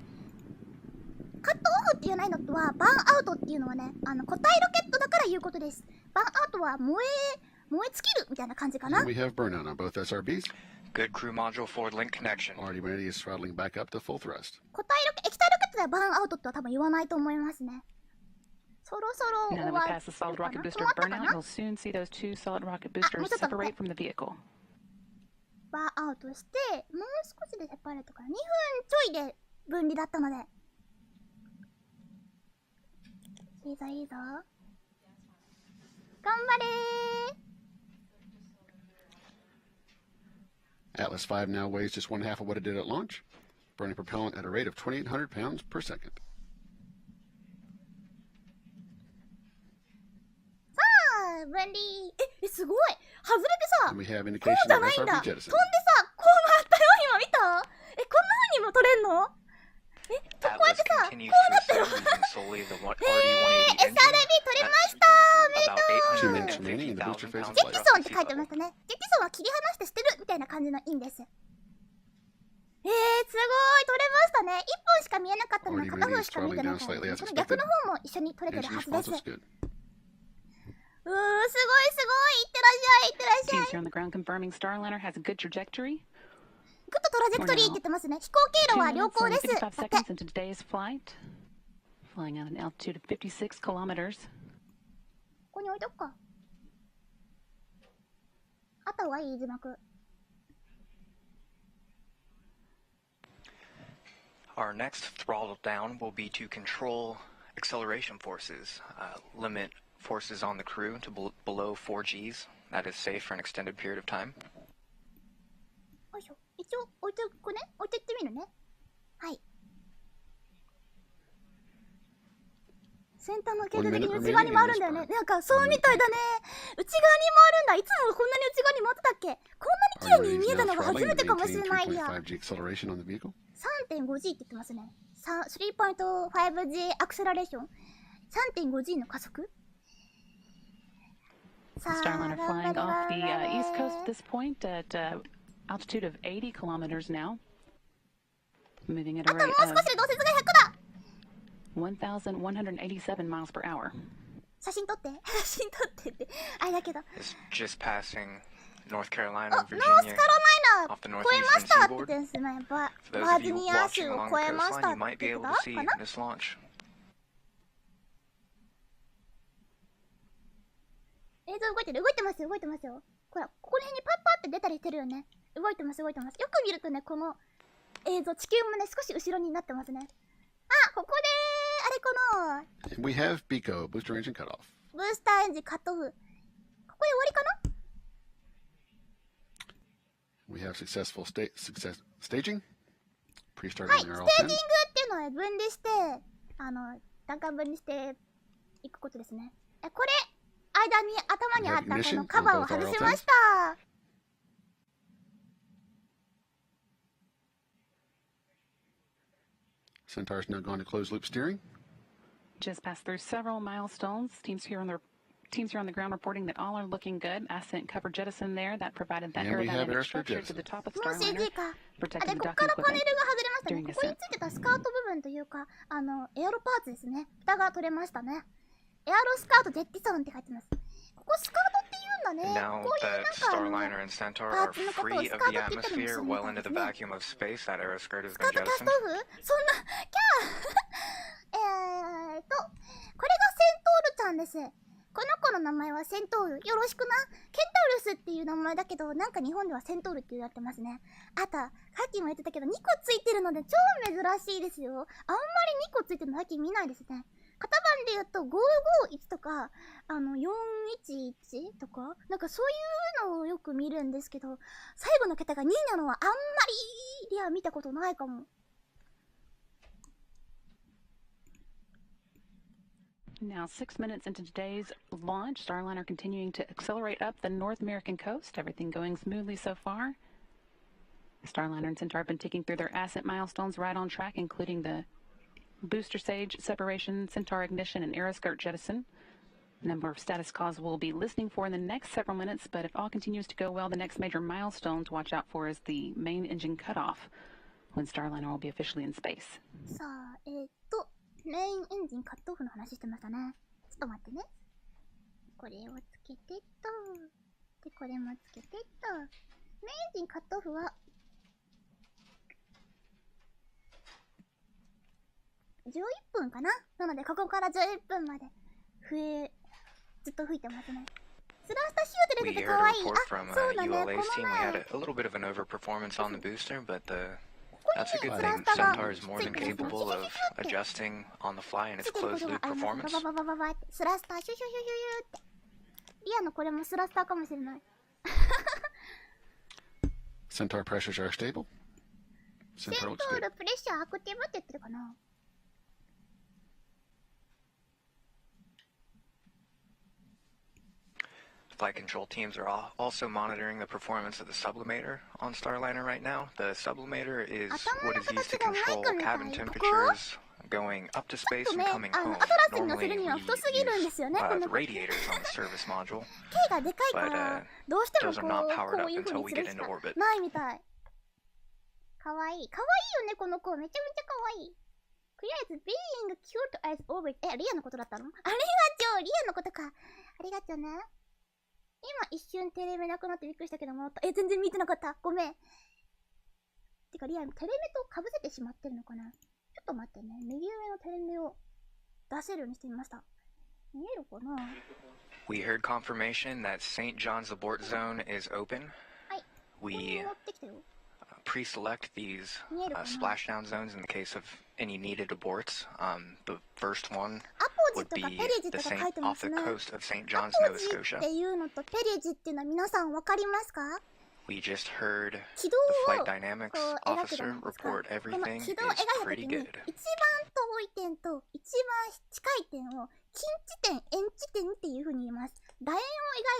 カットオフって言わないのとは、バンアウトっていうのはね、固体ロケットだから言うことです。バンアウトは燃え尽きるみたいな感じかな。 We have burnout on both SRBs. Good crew module forward link connection. Already ready is throttling back up to full thrust. 液体ロケットではバンアウトっては多分言わないと思いますね。そろそろ Now 終 that わ we る pass the solid か rocket な。 booster 止まったか burnout, な。 you'll soon see those 2 solid rocket boosters separate from the vehicle. バンアウトして、もう少しでセパレートから2分ちょいで分離だったので。いいぞいいぞ。頑張れー。 Atlas 5 now weighs just one half of what it did at launch, burning propellant at a rate of 2,800 pounds per second. さあ、分離。すごい。外れてさ、 And we have こう indication じゃ of ないんだ。 SRB 飛んで jettison. さ、こうなったよ。今見た？こんな風にも取れんの？こうやってさ、こうなったよ。SRB 取れました。おめでとう。 2 minutes remaining in the booster phase of ジェ flight. ティソンって書いてましたね。ジェティソンは切り離して捨てるみたいな感じの意味です。すごい取れましたね。1本しか見えなかったのが片方しか見てなかった。その逆の方も一緒に取れてる Engine はず response です。 was good. すごいすごい。いってらっしゃい。いってらっしゃい。 Teams here on the ground confirming Starliner has a good trajectory. グッドトラジェクトリーって言ってますね。飛行経路は良好です。だって。 55 seconds into today's flight, flying at an altitude of 56 kilometers. ここに置いとくか。あった方がいい字幕。 Our next throttle down will be to control acceleration forces, limit forces on the crew to below 4 Gs. That is safe for an extended period of time. よいしょ。一応置いておくね。置いていってみるね。はい。先端の形態的に内側に回るんだよね。なんかそうみたいだね。内側に回るんだ。いつもこんなに内側に回ってたっけ？こんなに綺麗に見えたのが初めてかもしれないや。 3.5G って言ってますね。3.5G アクセラレーション。3.5G の加速。 Starliner flying off the east coast at this point at altitude of 80 kilometers now. Moving at a rate of 1,187 miles per hour. 写真撮ってってあれだけど。 It's just passing North Carolina, ノースカロ Virginia, ライナ off the ー超えま northeastern したって言っ seaboard. てんですね。バ For those ー of ジ you ニア watching 州を along 超 the えまし coastline, た you って might 言 be って able た to see かな？ this launch. 映像動いてる。動いてますよ。ほら、ここら辺にパッパって出たりしてるよね。動いてます。よく見るとね、この映像、地球もね、少し後ろになってますね。あ、ここであれこの We have BECO, booster engine cutoff. ブースターエンジンカットオフ。ここで終わりかな？ We have successful staging. Pre-start はい、 on ス our テー all 10. ジングっていうのを分離して、単価分にしていくことですね。これ間に頭にあったこのカバーを外しました。Centaur's now going to close loop steering. Just passed through several milestones. Teams here on the ground reporting that all are looking good. Ascent cover jettison there that provided that aerodynamic structure to the top of Starliner, protecting the docking equipment during ここに ascent. ついてたスカート部分というか、エアロパーツですね。蓋が取れましたね。エアロスカートジェッティソンって書いてます。ここスカートって言うんだね。 Now こういう that なんか Starliner and Centaur are free of the atmosphere, well into the vacuum of space, that aero skirt has スカ been ートキャス jettisoned. トオフそんな、キャーこれがセントールちゃんです。この子の名前はセントール。よろしくな。ケンタウルスっていう名前だけど、なんか日本ではセントールって言われてますね。あと、さっきも言ってたけど、2個ついてるので超珍しいですよ。あんまり2個ついてるの最近見ないですね。型番で言うと551とか、411とか、なんかそういうのをよく見るんですけど、最後の桁が2なのはあんまり、いや、見たことないかも。Now 6 minutes into today's launch, Starliner continuing to accelerate up the North American coast. Everything going smoothly so far. Starliner and Centaur have been ticking through their ascent milestones right on track, including the booster stage separation, Centaur ignition, and aeroskirt jettison. A number of status calls we'll be listening for in the next several minutes, but if all continues to go well, the next major milestone to watch out for is the main engine cutoff, when Starliner will be officially in space. さあ、メインエンジンカットオフの話してましたね。ちょっと待ってね。これをつけてっと。で、これもつけてっと。メインエンジンカットオフは、11分かな。なので、ここから11分まで、ずっと吹いてますね。スラスタシュート出ててかわいい。あ、そうだね。この前。 ULAC, we had a little bit of an overperformance on the booster, but that's a good thing. Centaur is more than capable of adjusting on the fly in its closed loop performance. スラスターシュシュシュシュシュって。リアのこれもスラスターかもしれない。Centaur pressures are stable. セントールプレッシャーアクティブって言ってるかな。 Flight control teams are also monitoring the performance of the sublimator on Starliner right now. The sublimator is what is used to control cabin temperatures going up to space and coming home. Normally we use radiators on the service module, but those are not powered up until we get into orbit. ないみたい。かわいい。かわいいよね、この子。めちゃめちゃかわいい。Creates being cute as orbit. リアのことだったの？ありがとう。リアのことか。ありがとうね。今一瞬テレメなくなってびっくりしたけども、全然見てなかった。ごめん。てかリアルテレメと被せてしまってるのかな。ちょっと待ってね。右上のテレメを出せるようにしてみました。見えるかな？ We heard confirmation that St. John's abort zone is open. はい。 We pre-select these splashdown zones in the case of any needed aborts. The first one would be off the coast of St. John's, Nova Scotia. っていうのとペリジっていうのは皆さんわかりますか？ We just heard the flight dynamics officer report everything is pretty good. 一番遠い点と一番近い点を近地点、遠地点っていう風に言います。楕円を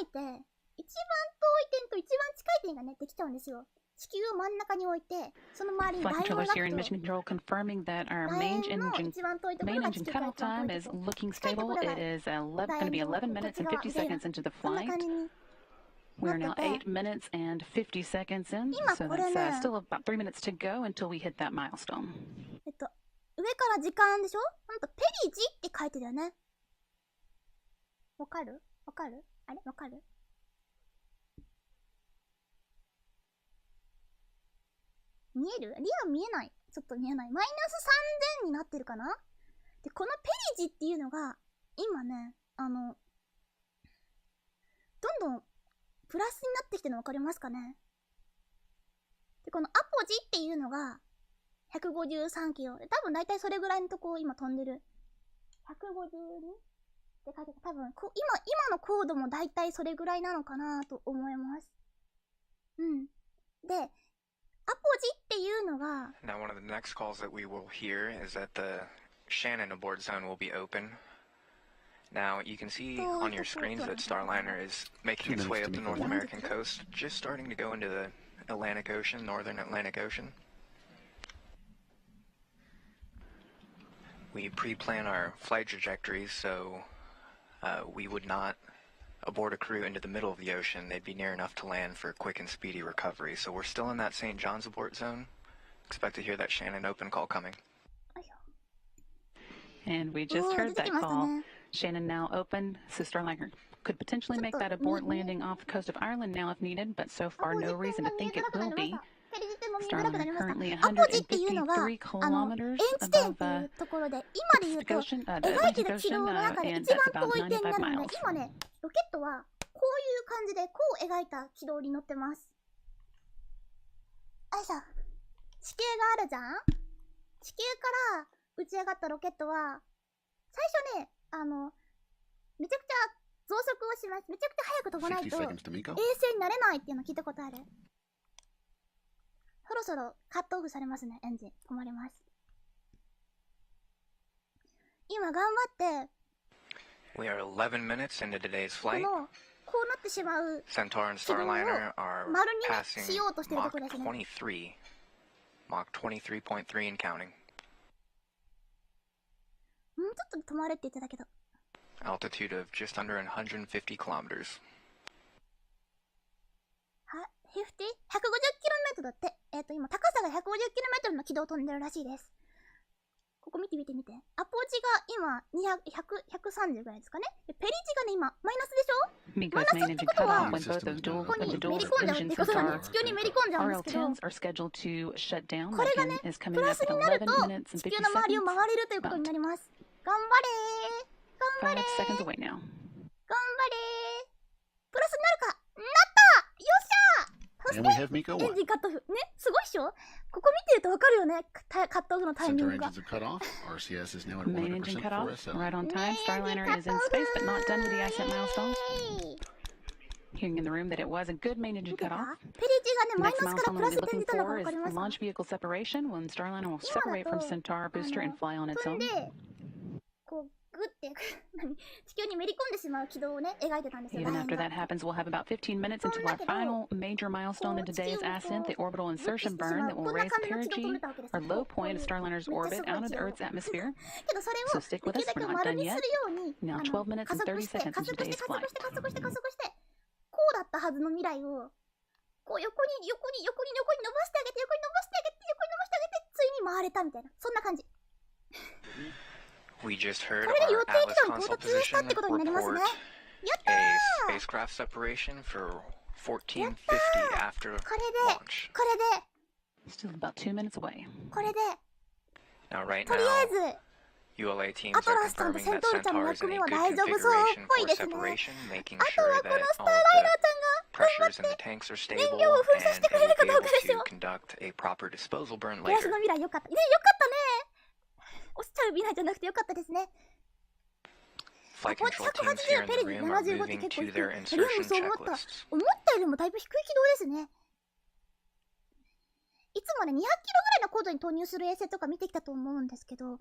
描いて、一番遠い点と一番近い点がね、できちゃうんですよ。地球を真ん中に置いて、その周りに楕円を描くと。Flight controllers here in Mission Control confirming that our main engine cutoff time is looking stable. It is going to be 11 minutes and 50 seconds into the flight. We are now 8 minutes and 50 seconds in, so that's still about 3 minutes to go until we hit that milestone. 上から時間でしょ？なんとペリジって書いてるよね。わかる？わかる？あれ？わかる？見える？リア見えない。ちょっと見えない。マイナス3000になってるかな？で、このペリジっていうのが、今ね、どんどんプラスになってきてるの分かりますかね？で、このアポジっていうのが153キロ。多分大体それぐらいのとこを今飛んでる。152？って書いてた。多分今の高度も大体それぐらいなのかなと思います。うん。で、アポジっていうのが Now one of the next calls that we will hear is that the Shannon abort zone will be open. Now, you can see on your screens that Starliner is making its way up the North American coast, just starting to go into the Atlantic Ocean, northern Atlantic Ocean. We pre-plan our flight trajectories, so we would not abort a crew into the middle of the ocean. They'd be near enough to land for quick and speedy recovery. So we're still in that St. John's abort zone. Expect to hear that Shannon open call coming. And we just heard that call. Shannon now open, so Starliner could potentially make that abort landing off the coast of Ireland now if needed, but so far no reason to think it will be. Starliner currently 153 kilometers above the Atlantic Ocean, and that's about 95 miles. 今ね、ロケットはこういう感じでこう描いた軌道に乗ってます。あいさ、地形があるじゃん。地形から打ち上がったロケットは最初ね、めちゃくちゃ増速をします。めちゃくちゃ速く飛ばないと衛星になれないっていうの聞いたことある。そろそろカットオフされますね。エンジン止まります。今頑張って We are 11 minutes into today's flight. こうなってしまう Centaur and Starliner are passing Mach 23. Mach 23.3 and counting. もうちょっと止まれって言ってたけど。Altitude of just under 150 kilometers. 150km だって。今高さが 150km の軌道を飛んでるらしいです。ここ見て見て見て。アポーチが今130ぐらいですかね。ペリチがね今マイナスでしょ。マイナスってことはここにめり込んじゃうってことなんで地球にめり込んじゃうんですけど、これがねプラスになると地球の周りを回れるということになります。頑張れー頑張れー頑張れープラスになるかなったよっしゃー。そしてエンジンカットオフね、すごいっしょ。ここ見てるとわかるよね、カットオフのタイミングが。Main engine cut off, right on time. Starliner is in space, but not done with the ascent milestone. Hearing in the room that it was a good main engine cut off. ペリチがねマイナスからプラスに転じたのがわかり Next milestone we'll be looking for is launch vehicle separation, when Starliner will separate from Centaur booster and fly on its own. こうグッて地球にめり込んでしまう軌道をね描いてたんですよ。 Even after that happens, we'll have about 15 minutes until our final major milestone in today's ascent, the orbital insertion burn that will raise perigee, our low point of Starliner's orbit out of the Earth's atmosphere. So stick with us, we're not done yet. Now 12 minutes and 30 seconds into today's flight. こうだったはずの未来をこう横に伸ばしてあげて横に伸ばしてあげて横に伸ばしてあげてついに回れたみたいな、そんな感じ。We just heard our Atlas console position report a spacecraft separation for 1450 after launch. これで Still about 2 minutes away. これで Now right とりあえず ULA teams アト are ラスさんと confirming セン that トールちゃんの Centaur is 役 in 目 a は good 大丈夫そうっ configuration ぽい for ですね。 separation, making あと sure はこの that スター all ライナーちゃんが pressures in the tanks are stable 燃料を噴射 and してく it れる will か be どう able かですよ。 to conduct a proper disposal burn プラス later. の未来よかったね。よかったね。おっしゃる未来じゃなくてよかったですね。 Flight control teams here in the room are moving to their insertion checklists. 思ったよりもだいぶ低い軌道ですね。いつもね200キロぐらいの高度に投入する衛星とか見てきたと思うんですけど、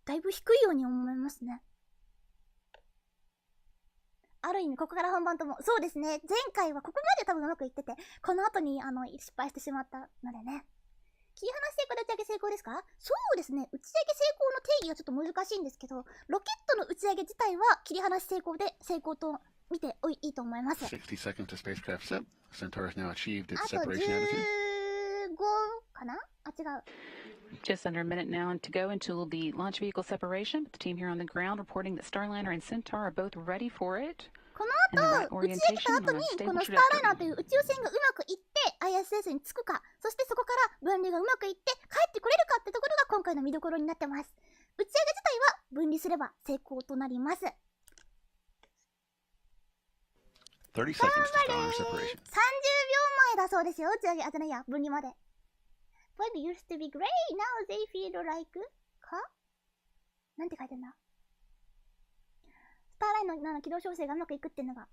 だいぶ低いように思いますね。ある意味ここから本番ともそうですね。前回はここまで多分うまくいってて、この後に失敗してしまったのでね。切り離し成功で打ち上げ成功ですか？そうですね。打ち上げ成功の定義がちょっと難しいんですけど、ロケットの打ち上げ自体は切り離し成功で成功と見ていいと思います。60 seconds to spacecraft set. Centaur has now achieved its あと separation attitude. 15かな？あ、違う。Just under a minute now to go until the launch vehicle separation. The team here on the ground reporting that Starliner and Centaur are both ready for it. この後、打ち上げた後にこのスターライナーという宇宙船がうまくいって ISS に着くか、そしてそこから分離がうまくいって帰ってこれるかってところが今回の見どころになってます。打ち上げ自体は分離すれば成功となります。30 seconds to Starliner separation. 30秒前だそうですよ。打ち上げ、あ、じゃないや、分離まで。But used to be gray, now they feel like か？なんて書いてんだ？スターライナーの軌道調整がうまくいくっていうのが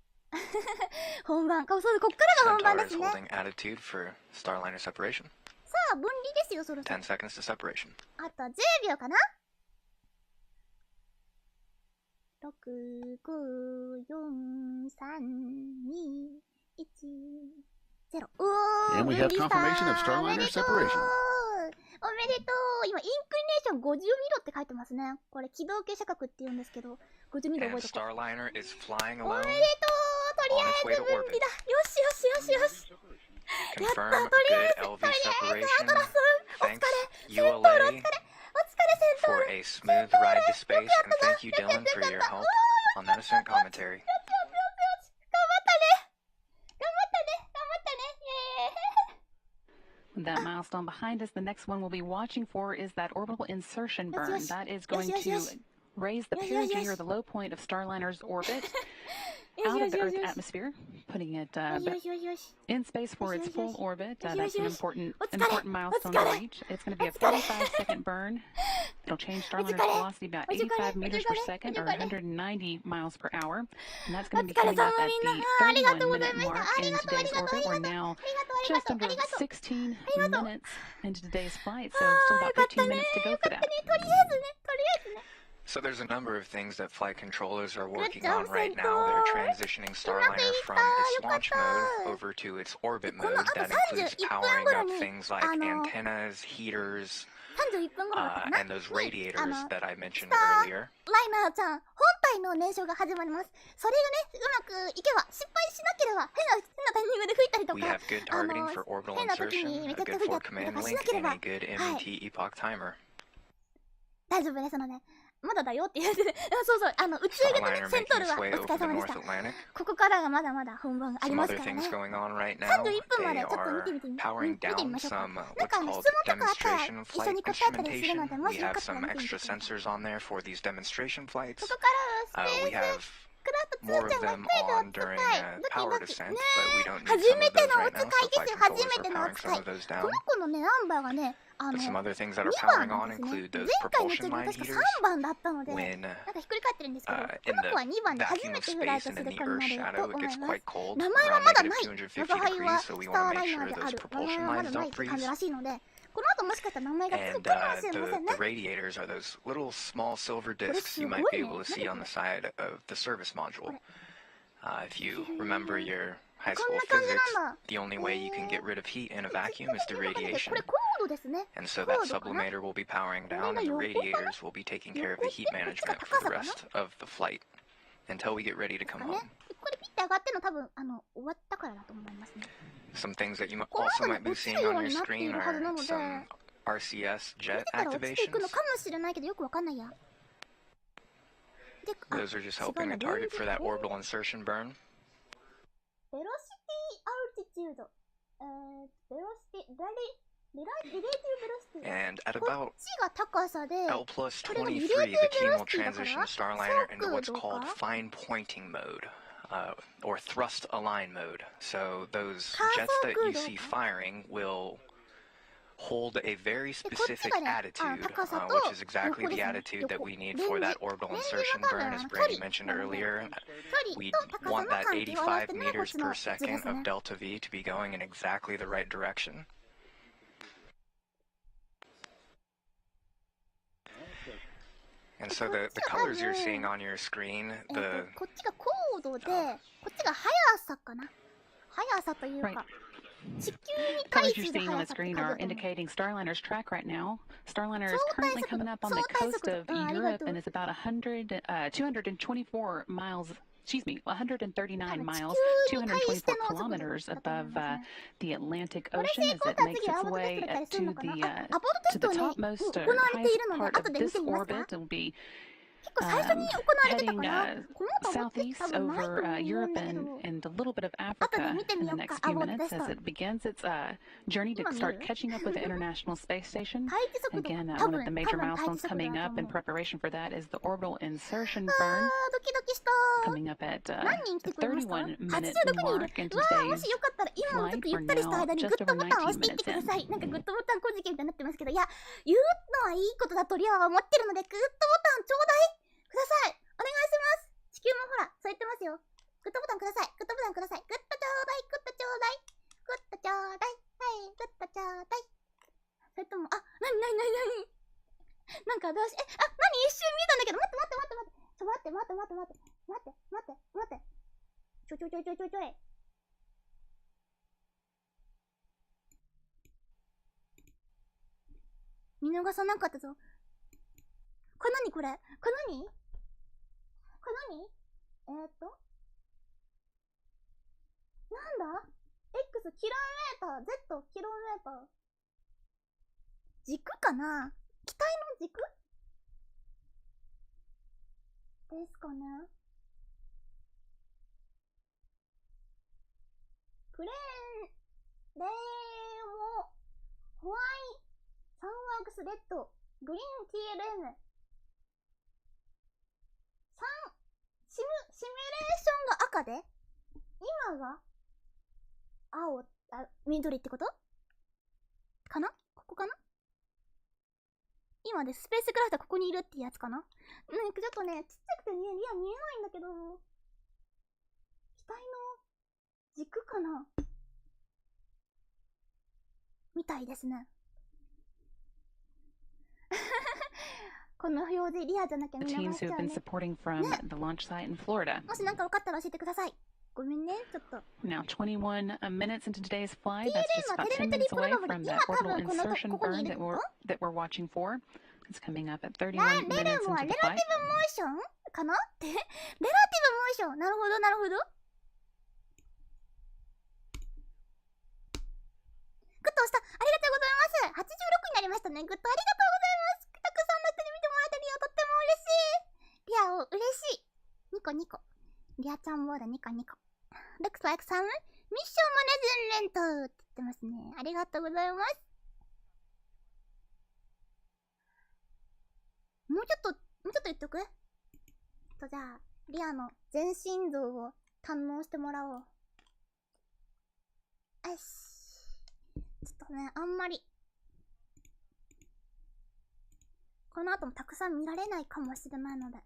本番。そう、こっからが本番ですね。さあ、分離ですよ、そろそろ。10 seconds to separation. あと10秒かな？ 6、5、4、3、2、1、0。And we have confirmation of Starliner separation. おめでとう。今、インクリネーション50ミロって書いてますね。これ、軌道傾斜角って言うんですけど、50ミロ覚えておこう。おめでとう。とりあえず分離だ。よしよしよしよし。やった。とりあえずアトラス。お疲れ。セントールお疲れ。お疲れ、セントール。For a smooth ride to space, and thank you, Dylan, for your help on that ascent commentary. 頑張ったね。頑張ったね。頑張ったね。イエーイ。With that milestone behind us, the next one we'll be watching for is that orbital insertion burn. That is going to raise the perigee or the low point of Starliner's orbit out of the Earth's atmosphere, putting it in space for its full orbit. That's an important milestone to reach. It's going to be a 45-second burn. It'll change Starliner's velocity about 85 meters per second or 190 miles per hour. And that's going to be coming up at the 31-minute mark in today's orbit. We're now just under 16 minutes into today's flight, so still about 15 minutes to go for that. So there's a number of things that flight controllers are working on right now. They're transitioning Starliner from its launch mode over to its orbit mode. That includes powering up things like antennas, heaters, and those radiators that I mentioned earlier. ライナーちゃん、本体の燃焼が始まります。それがね、うまくいけば、失敗しなければ、変なタイミングで吹いたりとか、 We have good targeting for orbital insertion, a good forward command link, and a good MET epoch timer. 大丈夫です。まだだよって言ってて、そうそう、宇宙型ね、セントールはお疲れ様でした。ここからがまだまだ本番ありますからね。31分までちょっと見てみましょうか。なんか質問とかあったら一緒に答えたりするので、もしよかったら見てみてください。ここからスペースクラフト2ちゃんがペイロード使い。ねえ、初めてのお使いですよ、初めてのお使い。この子のね、ナンバーがね、But some other things that are 2 powering 番 on なんですね。 include 前 those 回の propulsion 時 line 確か heaters 3番だったので、なん when かひっくり返ってるんですけど、こ in の子は the 2番で初 vacuum め of てフライ space ト and す in る the 子に Earth's なると shadow, it 思い gets ます。 quite cold 名前は around まだない。 -250 我が輩 degrees, は so we ス want タ to ー make ライ sure ナーであ those る。名前 propulsion はまだ lines ない don't って感じ freeze. らしいので、この後もしかしたら名前がつく And かもしれませんね。 the radiators are those little small silver discs you might be able to see on the side of the service module. If you remember your high school physics, the only way you can get rid of heat in a vacuum is through radiation. これコードですね。 And so that sublimator will be powering down, and the radiators will be taking care of the heat management for the rest of the flight until we get ready to come home. これピッて上がってるの多分終わったからだと思いますね。 Some things that you also might be seeing on your screen are some RCS jet 落ちていくの activations. かもしれないけどよくわかんないや。 Those are just helping to target for that orbital insertion burn. ベロシティアルティチュード。ベロシティ、リレーティブベロシティ。 And at こ about っちが高さで、 L plus 23, the team will transition Starliner into what's called fine pointing mode, or thrust align mode. So those jets that you see firing will hold a very specific attitude, which is exactly the attitude that we need for that orbital insertion burn, as Brandy mentioned earlier. We want that 85 meters per second of delta V to be going in exactly the right direction. And so the colors you're seeing on your screen, the こっちが高度で、こっちが速さかな。速さというか。 The colors you're seeing on the screen are indicating Starliner's track right now. Starliner is currently coming up on the coast of Europe and is about 224 miles, 139 miles, 224 kilometers above the Atlantic Ocean as it makes its way to the topmost highest part of this orbit. It will be heading southeast over Europe and a little bit of Africa in the next few minutes as it begins its journey to start catching up with the International Space Station. Again, one of the major milestones coming up in preparation for that is the orbital insertion burn, coming up at the 31-minute mark in today's flight. We're now just over 19 minutes in. なんかグッドボタン小じきみたいになってますけど、いや、言うのはいいことだとリアは思ってるので、グッドボタンちょうだいください。お願いします。地球もほら、そう言ってますよ。グッドボタンください。グッドボタンください。グッドちょうだい。グッドちょうだい。グッドちょうだい。はい、グッドちょうだい。それとも、あ、なになんかどうし、何一瞬見たんだけど、待って。ち待って。ちょい。見逃さなかったぞ。これ何これ何なんだ ?X キロメーター、Z キロメーター。軸かな？機体の軸ですかね。プレーン、レーモ、ホワイ、サンワークスレッド、グリーン TLM。シミュレーションが赤で、今が青、緑ってことかな？ここかな？今でスペースクラフトここにいるってやつかな？なんかちょっとね、ちっちゃくてね、見えないんだけど、機体の軸かな？みたいですね。この表示リアじゃなきゃ見逃しちゃうね。ね。もしなんか分かったら教えてください。ごめんね、ちょっと。Now 21 minutes into today's flight. That's just about 10 minutes away from that orbital insertion burn that we're watching for. It's coming up at 31 minutes into the flight. レラティブモーションかなってレラティブモーション。なるほど。グッド押した。ありがとうございます。86になりましたね。グッドありがとうございます。たくさんの人に見てもらえてるよ。とっても嬉しい。リアを嬉しい。ニコニコ。リアちゃんボードニコニコ。Looks like some mission management って言ってますね。ありがとうございます。もうちょっと言っとく？じゃあ、リアの全身像を堪能してもらおう。よし。ちょっとね、あんまりこの後もたくさん見られないかもしれないので。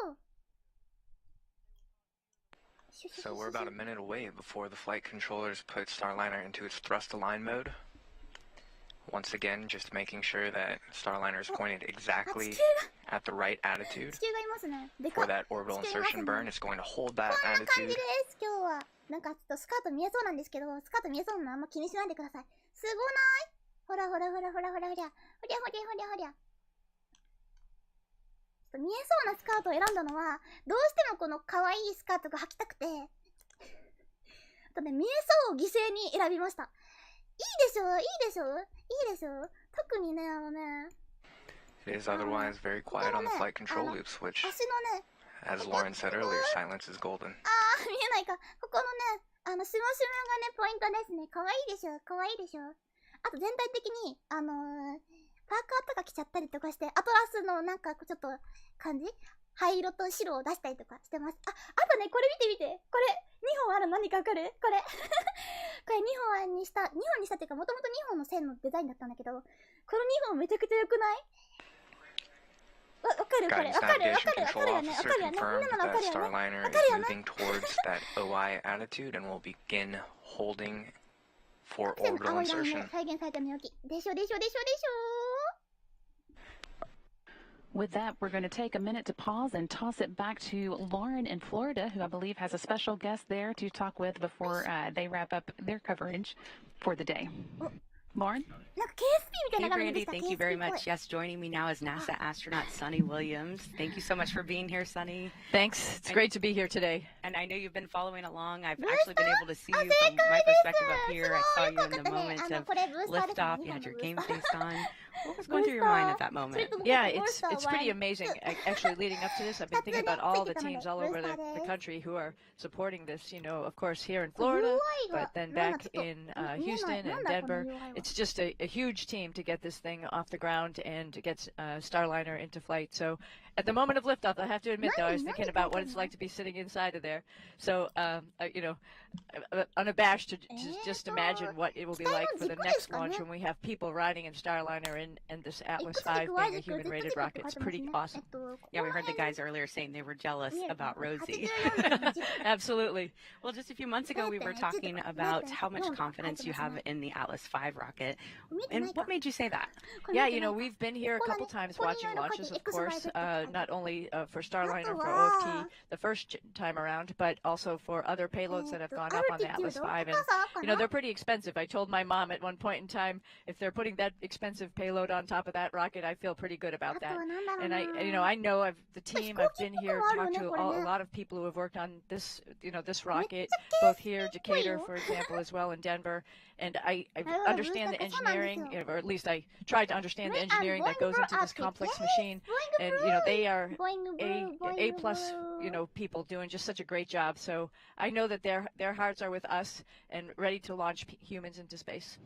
およ。So we're about a minute away before the flight controllers put Starliner into its thrust align mode. Once again, just making sure that Starliner is pointed exactly at the right attitude for that orbital insertion burn. It's going to hold that attitude. 今日はなんかちょっとスカート見えそうなんですけど、スカート見えそうなのあんま気にしないでください。すごない？ほら。ちょっと見えそうなスカートを選んだのは、どうしてもこの可愛いスカートが履きたくて、あとね、見えそうを犠牲に選びました。いいでしょ？特にね、It is otherwise very quiet on the flight control loops, which, as Lauren said earlier, silence is golden. 見えないか。ここのね、シマシマがね、ポイントですね。可愛いでしょ。あと全体的に、パーカーとか着ちゃったりとかして、アトラスのなんかちょっと感じ？灰色と白を出したりとかしてます。あとね、これ見て。これ、2本あるの何かわかる？これ。これ2本にしたっていうか、もともと2本の線のデザインだったんだけど、この2本めちゃくちゃ良くない？わかるよね。わかるよね。みんなのわかるよね。Starliner is moving towards that OI attitude and will begin holding for orbital insertion. 再現されたのよき。でしょ。With that, we're going to take a minute to pause and toss it back to Lauren in Florida, who I believe has a special guest there to talk with before they wrap up their coverage for the day. Lauren? Hey, Brandy, thank you very much. Yes, joining me now is NASA astronaut Sunny Williams. Thank you so much for being here, Sunny. Thanks. It's great to be here today. And I know you've been following along. I've actually been able to see you from my perspective up here. I saw you in the moment of liftoff. You had your game face on. What was going through your mind at that moment? Yeah, it's pretty amazing. Actually, leading up to this, I've been thinking about all the teams all over the country who are supporting this. You know, of course, here in Florida, but then back in Houston and Denver. It's just a huge team to get this thing off the ground and to get Starliner into flight. So at the moment of liftoff, I have to admit, though, I was thinking about what it's like to be sitting inside of there. So, you know, unabashed to just imagine what it will be like for the next launch when we have people riding in Starliner and this Atlas V being a human-rated rocket. It's pretty awesome. Yeah, we heard the guys earlier saying they were jealous about Rosie. Absolutely. Well, just a few months ago, we were talking about how much confidence you have in the Atlas V rocket. And what made you say that? Yeah, you know, we've been here a couple times watching launches, of course, not only for Starliner, for OFT the first time around, but also for other payloads that have gone up on the Atlas V. And, you know, they're pretty expensive. I told my mom at one point in time, if they're putting that expensive payload on top of that rocket, I feel pretty good about that. And I know the team, I've been here, talked to a lot of people who have worked on this, you know, this rocket, both here, Decatur, for example, as well in Denver. And I understand the engineering, or at least I tried to understand the engineering that goes into this complex machine. And, you know, they are A-plus, you know, people doing just such a great job. So I know that their hearts are with us and ready to launch humans into space.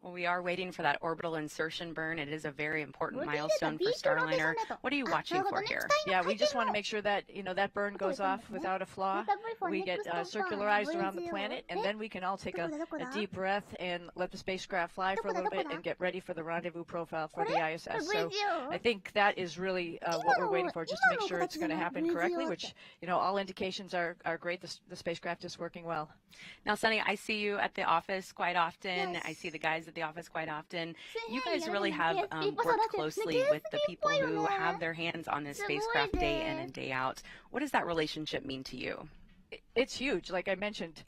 Well, we are waiting for that orbital insertion burn. It is a very important milestone for Starliner. What are you watching for here? Yeah, we just want to make sure that, you know, that burn goes off without a flaw. We get circularized around the planet, and then we can all take a deep breath and let the spacecraft fly for a little bit and get ready for the rendezvous profile for the ISS. So I think that is really what we're waiting for, just to make sure it's going to happen correctly, which, you know, all indications are great. The spacecraft is working well. Now, Sunny, I see you at the office quite often. I see the guys at the office quite often. You guys really have worked closely with the people who have their hands on this spacecraft day in and day out. What does that relationship mean to you? It's huge. Like I mentioned,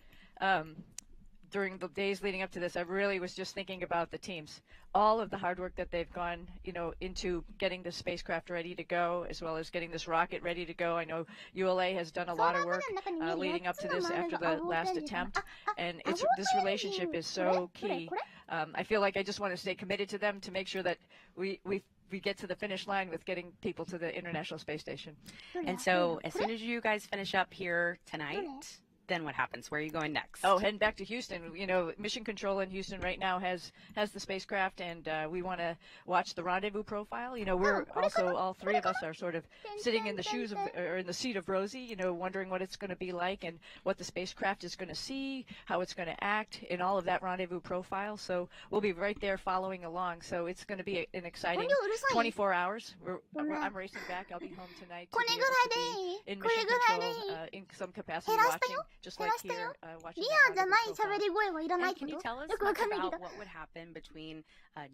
during the days leading up to this, I really was just thinking about the teams, all of the hard work that they've gone, you know, into getting the spacecraft ready to go, as well as getting this rocket ready to go. I know ULA has done a lot of work leading up to this after the last attempt, and this relationship is so key. I feel like I just want to stay committed to them to make sure that we get to the finish line with getting people to the International Space Station. And so as soon as you guys finish up here tonight, then what happens? Where are you going next? Oh, heading back to Houston. You know, Mission Control in Houston right now has the spacecraft, and we want to watch the rendezvous profile. You know, we're also, all three of us are sort of sitting in the shoes of, or in the seat of Rosie, you know, wondering what it's going to be like and what the spacecraft is going to see, how it's going to act in all of that rendezvous profile. So we'll be right there following along. So it's going to be an exciting 24 hours. I'm racing back. I'll be home tonight to be able to be in Mission Control in some capacity watching. Just like here, watching and can you tell us much about what would happen between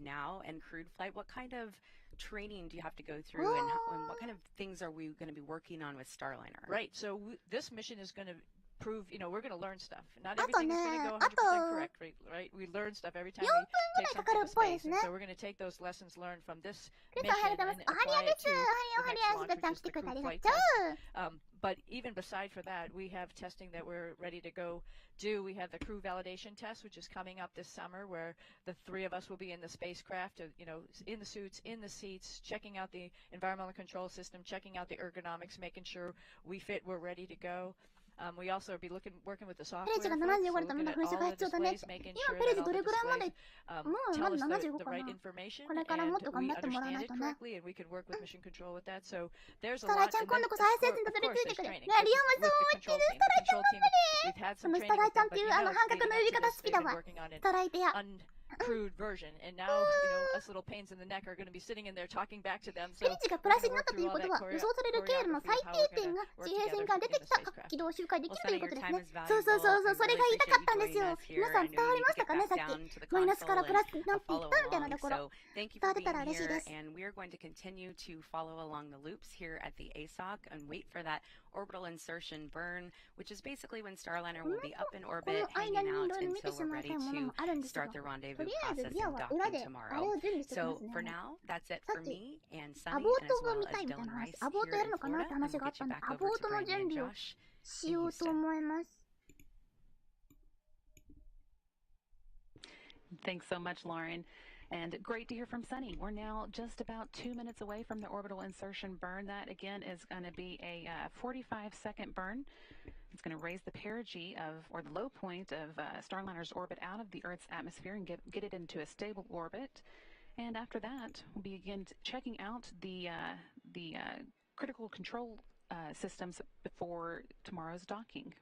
now and crewed flight? What kind of training do you have to go through, and what kind of things are we going to be working on with Starliner? Right, so this mission is going to prove, you know, we're going to learn stuff. Not everything is going to go 100% correct, right? We learn stuff every time we take something to space, and so we're going to take those lessons learned from this mission and apply it to the next launch, which is the crewed flight test. But even beside for that, we have testing that we're ready to go do. We have the crew validation test, which is coming up this summer, where the three of us will be in the spacecraft, you know, in the suits, in the seats, checking out the environmental control system, checking out the ergonomics, making sure we fit, we're ready to go. We also will be working with the software folks, looking at all the displays, making sure that all the displays tell us the right information, and we understand it correctly, and we can work with Mission Control with that. So there's a lot, and then, of course, there's training with the control team. The control team, we've had some training with them, but they've been working on it uncrewed version, and now, you know, us little pains in the neck are going to be sitting in there talking back to them. So we're going to work through all that choreography of how we're going to work together in the spacecraft. ということですね。そうそうそうそう、それが言いたかったんですよ。皆さん伝わりましたかね、さっき。マイナスからプラスになっていったみたいなところ。伝わってたら嬉しいです。And we're going to continue to follow along the loops here at the ASOC and wait for that orbital insertion burn, which is basically when Starliner will be up in orbit, hanging out until we're ready to start the rendezvous process and docking tomorrow. So for now, that's it for me and Sunny, and as well as Dylan Rice here in Florida. And we'll get you back over to Brandy and Josh. しようと思います。Thanks so much, Lauren. And great to hear from Sunny. We're now just about 2 minutes away from the orbital insertion burn. That, again, is going to be a 45-second burn. It's going to raise the perigee or the low point of Starliner's orbit out of the Earth's atmosphere and get it into a stable orbit. And after that, we'll begin checking out the critical control systems before tomorrow's docking.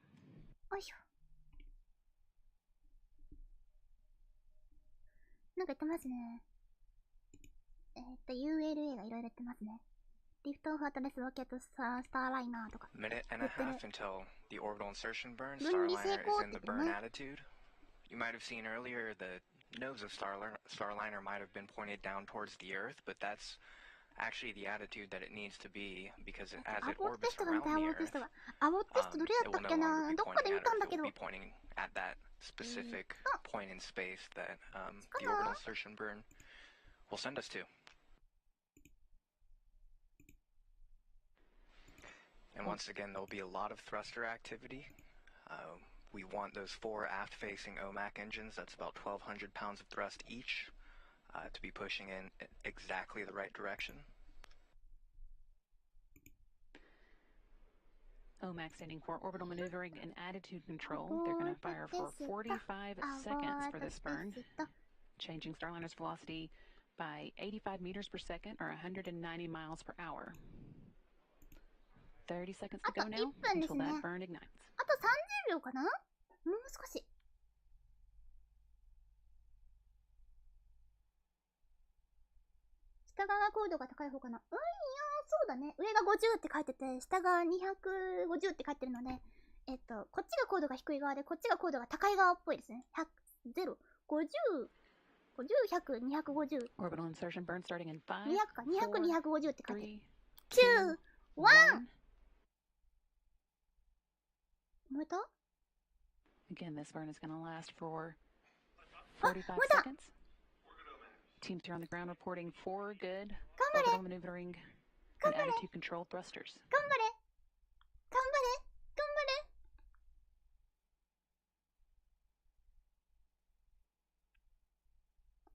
なんか言ってますね。ULA がいろいろ言ってますね。リフトオフアトラスロケットスターライナーとか。Minute and a half until the orbital insertion burn. Starliner is in the burn attitude. You might have seen earlier the nose of Starliner might have been pointed down towards the Earth, but that's actually the attitude that it needs to be because as it orbits around the Earth, it will no longer be pointing at Earth. It will be pointing at that specific point in space that the orbital insertion burn will send us to. And once again, there will be a lot of thruster activity. We want those 4 aft-facing OMAC engines, that's about 1,200 pounds of thrust each, to be pushing in exactly the right direction. OMAC standing for Orbital Maneuvering and Attitude Control. They're going to fire for 45 seconds for this burn, changing Starliner's velocity by 85 meters per second or 190 miles per hour. 30 seconds to go now until that burn ignites. あと30秒かな？もう少し。下側高度が高い方かな。いやそうだね。上が50って書いてて、下が250って書いてるので、こっちが高度が低い側で、こっちが高度が高い側っぽいですね。100、0、50、50、100、250。Orbital insertion burn starting in 5, 200か、200、250って書いてる。9、1。燃えた？ Again, this burn is going to last for 45 seconds. Teams here on the ground reporting 4 good orbital maneuvering and attitude control thrusters. 頑張れ！頑張れ！頑張れ！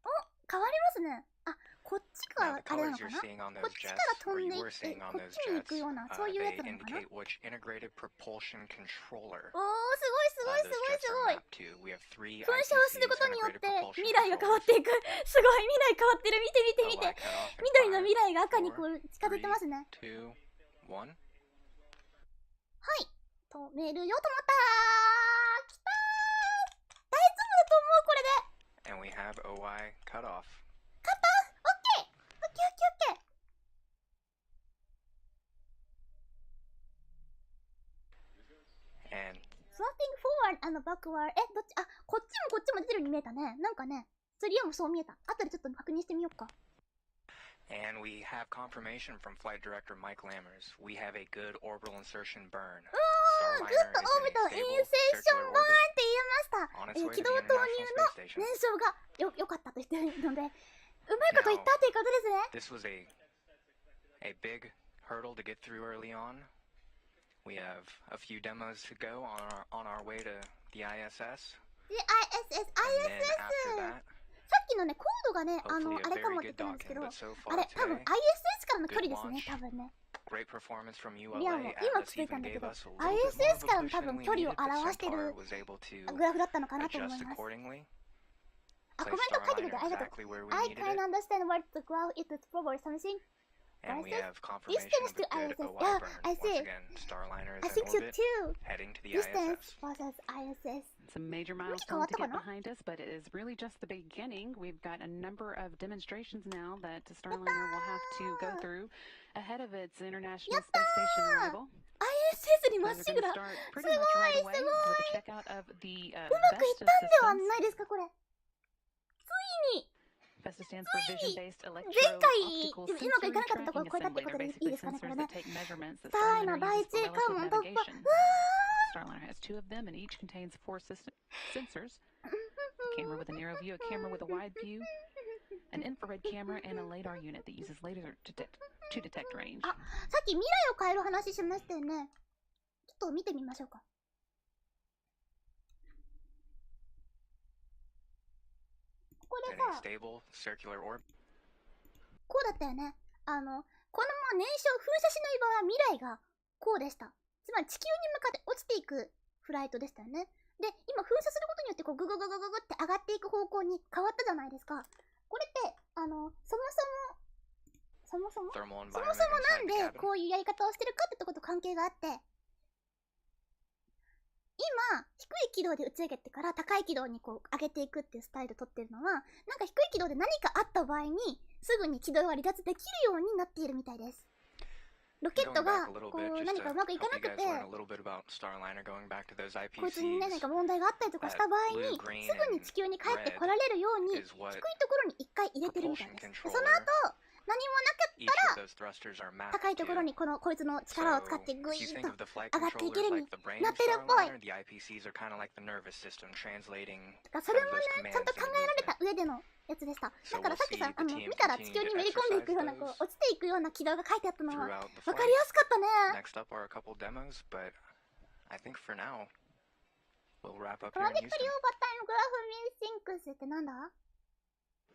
お、変わりますね。あ、こっちがあれなのかな？こっちから飛んでいって、こっちに行くような、そういうやつなのかな？おー、すごいすごいすごい！噴射をすることによって未来が変わっていく。すごい、未来変わってる。見て見て見て。緑の未来が赤にこう近づいてますね。はい。止めるよ、止まったー。きたー。大丈夫だと思う、これで。And we have OI cut off. カット？オッケー。オッケーオッケーオッケー。And Swapping forward and backward. どっち？あ、こっちもこっちも出てるように見えたね。なんかね、スリアもそう見えた。後でちょっと確認してみようか。And we have confirmation from Flight Director Mike Lammers. We have a good orbital insertion burn. グッドオービタルインセーションバーンって言いました。軌道投入の燃焼が良かったと言ってるので、うまいこと言ったっていうことですね。This was a big hurdle to get through early on. We have a few demos to go on our way to the ISS. The ISS。さっきのね、コードがね、あれかもって言ってるんですけど、あれ、多分 ISS からの距離ですね、多分ね。リアも今気づいたんだけど、ISS からの多分距離を表してるグラフだったのかなと思います。あ、コメント書いてくれてありがとう。I can understand what the graph is probably something. And we have confirmation of a good OI burn. Once again, Starliner is in orbit, heading to the ISS. It's a major milestone to get behind us, but it is really just the beginning. We've got a number of demonstrations now that Starliner will have to go through ahead of its International Space Station arrival. ISS にまっしぐら。すごいすごい。うまくいったんではないですか、これ。ついに。VESTA stands for Vision-Based Electro-Optical Sensor Tracking Assembly. They're basically sensors that take measurements that Starliner uses for relative navigation. Starliner has 2 of them, and each contains 4 sensors. A camera with a narrow view, a camera with a wide view, an infrared camera, and a LiDAR unit that uses laser to detect range. あ、さっき未来を変える話しましたよね。ちょっと見てみましょうか。これさ、こうだったよね。このまま燃焼、噴射しない場合は未来がこうでした。つまり地球に向かって落ちていくフライトでしたよね。で、今噴射することによってこうググググググって上がっていく方向に変わったじゃないですか。これって、そもそもなんでこういうやり方をしてるかってとこと関係があって、今、低い軌道で打ち上げてから高い軌道にこう上げていくっていうスタイルを取ってるのは、なんか低い軌道で何かあった場合に、すぐに軌道が離脱できるようになっているみたいです。ロケットがこう何かうまくいかなくて、こいつにね、何か問題があったりとかした場合に、すぐに地球に帰ってこられるように、低いところに一回入れてるみたいです。その後、何もなかったら、高いところにこいつの力を使ってグイーッと上がっていけるようになってるっぽい。だからそれもね、ちゃんと考えられた上でのやつでした。だからさっきさ、見たら地球にめり込んでいくような、こう、落ちていくような軌道が書いてあったのは、わかりやすかったね。プロジェクトリオーバータイムグラフミンシンクスってなんだ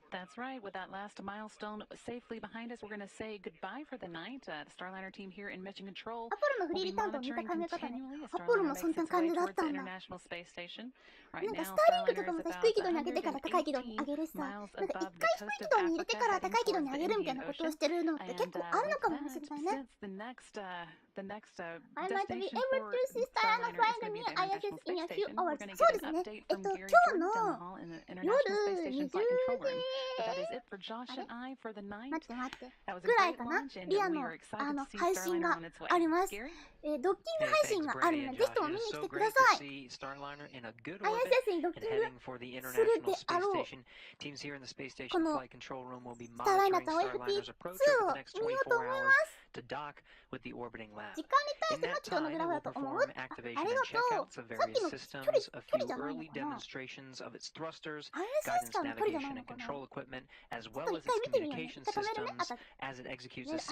？That's right. With that last milestone safely behind us, we're going to say goodbye for the night. The Starliner team here in Mission Control will be monitoring continually as Starliner makes its way towards the International Space Station. Right now, Starliner is about 180 miles above the coast of Africa, heading towards the Indian Ocean. And since the next destination for Starliner is going to be the International Space Station, we're going to get an update from Gary Jordan down the hall in the International Space Station Flight Control Room. But that is it for Josh and I for the night. That was a great launch, and we are excited to see Starliner on its way. Gary? ドッキング配信があるので、ぜひとも見に来てください。ISS にドッキングするであろう。このスターライナーと OFT-2 を見ようと思います。時間に対しての軌道のグラフだと思う。ありがとう。さっきの距離じゃないのかな。ISS からの距離じゃないのかな。ちょっと一回見てみようね。止めるね。地球から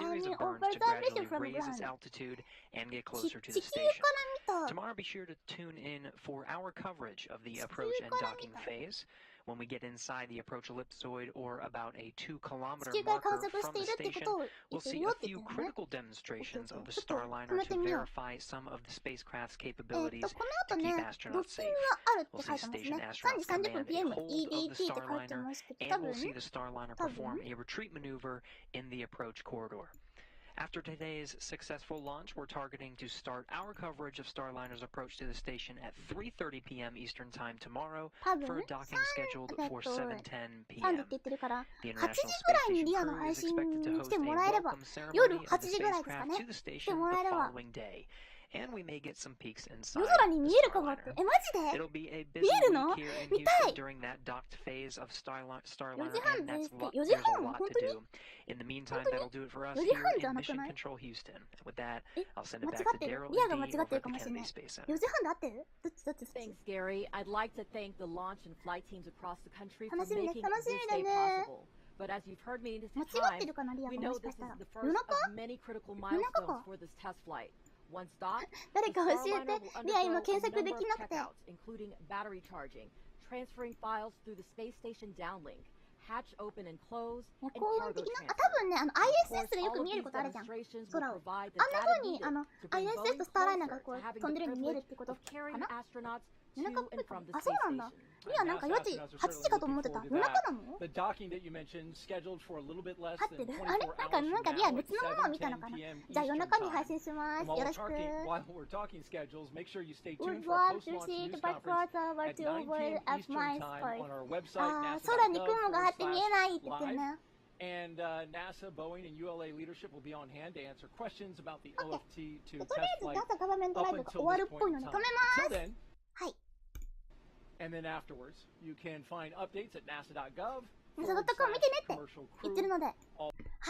見た。Tomorrow, be sure to tune in for our coverage of the approach and docking phase. When we get inside the approach ellipsoid or about a 2-kilometer marker from the station, we'll see a few critical demonstrations of the Starliner to verify some of the spacecraft's capabilities to keep astronauts safe. We'll see station astronauts command a hold of the Starliner, and we'll see the Starliner perform a retreat maneuver in the approach corridor. After today's successful launch, we're targeting to start our coverage of Starliner's approach to the station at 3:30 p.m. Eastern Time tomorrow for a docking scheduled for 7:10 p.m. The International Space Station crew is expected to host a welcome ceremony of the spacecraft to the station the following day. And we may get some peeks inside the Starliner. It'll be a busy week here in Houston during that docked phase of Starliner, and there's a lot to do. In the meantime, that'll do it for us here in Mission Control Houston. With that, I'll send it back to Daryl and Dee over at the Kennedy Space Center. Thanks, Gary. I'd like to thank the launch and flight teams across the country for making this day possible. But as you've heard me this time, we know this is the first of many critical milestones for this test flight. Once docked, the Starliner will undergo a number of checkouts, including battery charging, transferring files through the space station downlink, hatch open and close, and cargo transfer. 多分ね、ISS がよく見えることあるじゃん。空を。あんな風にISS とスターライナーがこう飛んでるように見えるってことかな。夜中っぽいか。あ、そうなんだ。いや、なんか4時、8時かと思ってた。夜中なの？合ってる？あれ？なんかリア別のものを見たのかな。じゃあ夜中に配信します。よろしく。Would love to see the back crossover to avoid at my spot. あー、空に雲があって見えないって言ってるね。And NASA, Boeing, and ULA leadership will be on hand to answer questions about the OFT-2 test flight up until this point in time. Until then, and then afterwards, you can find updates at nasa.gov. NASA.com 見てねって言ってるので、は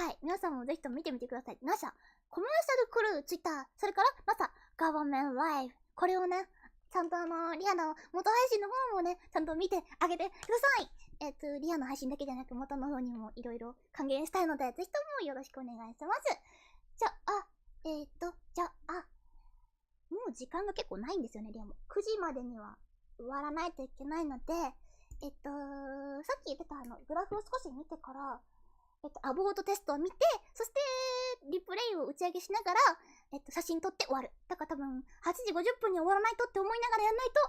い、皆さんもぜひとも見てみてください。NASA、コマーシャルクルー、ツイッター、それから NASA、Government Live、これをね、ちゃんとリアの元配信の方もね、ちゃんと見てあげてください。リアの配信だけじゃなく元の方にもいろいろ還元したいので、ぜひともよろしくお願いします。じゃあ、もう時間が結構ないんですよね、リアも。9時までには終わらないといけないので、さっき言ってたグラフを少し見てから、アボートテストを見て、そして、リプレイを打ち上げしながら、写真撮って終わる。だから多分、8時50分に終わらないとって思いながらやんないと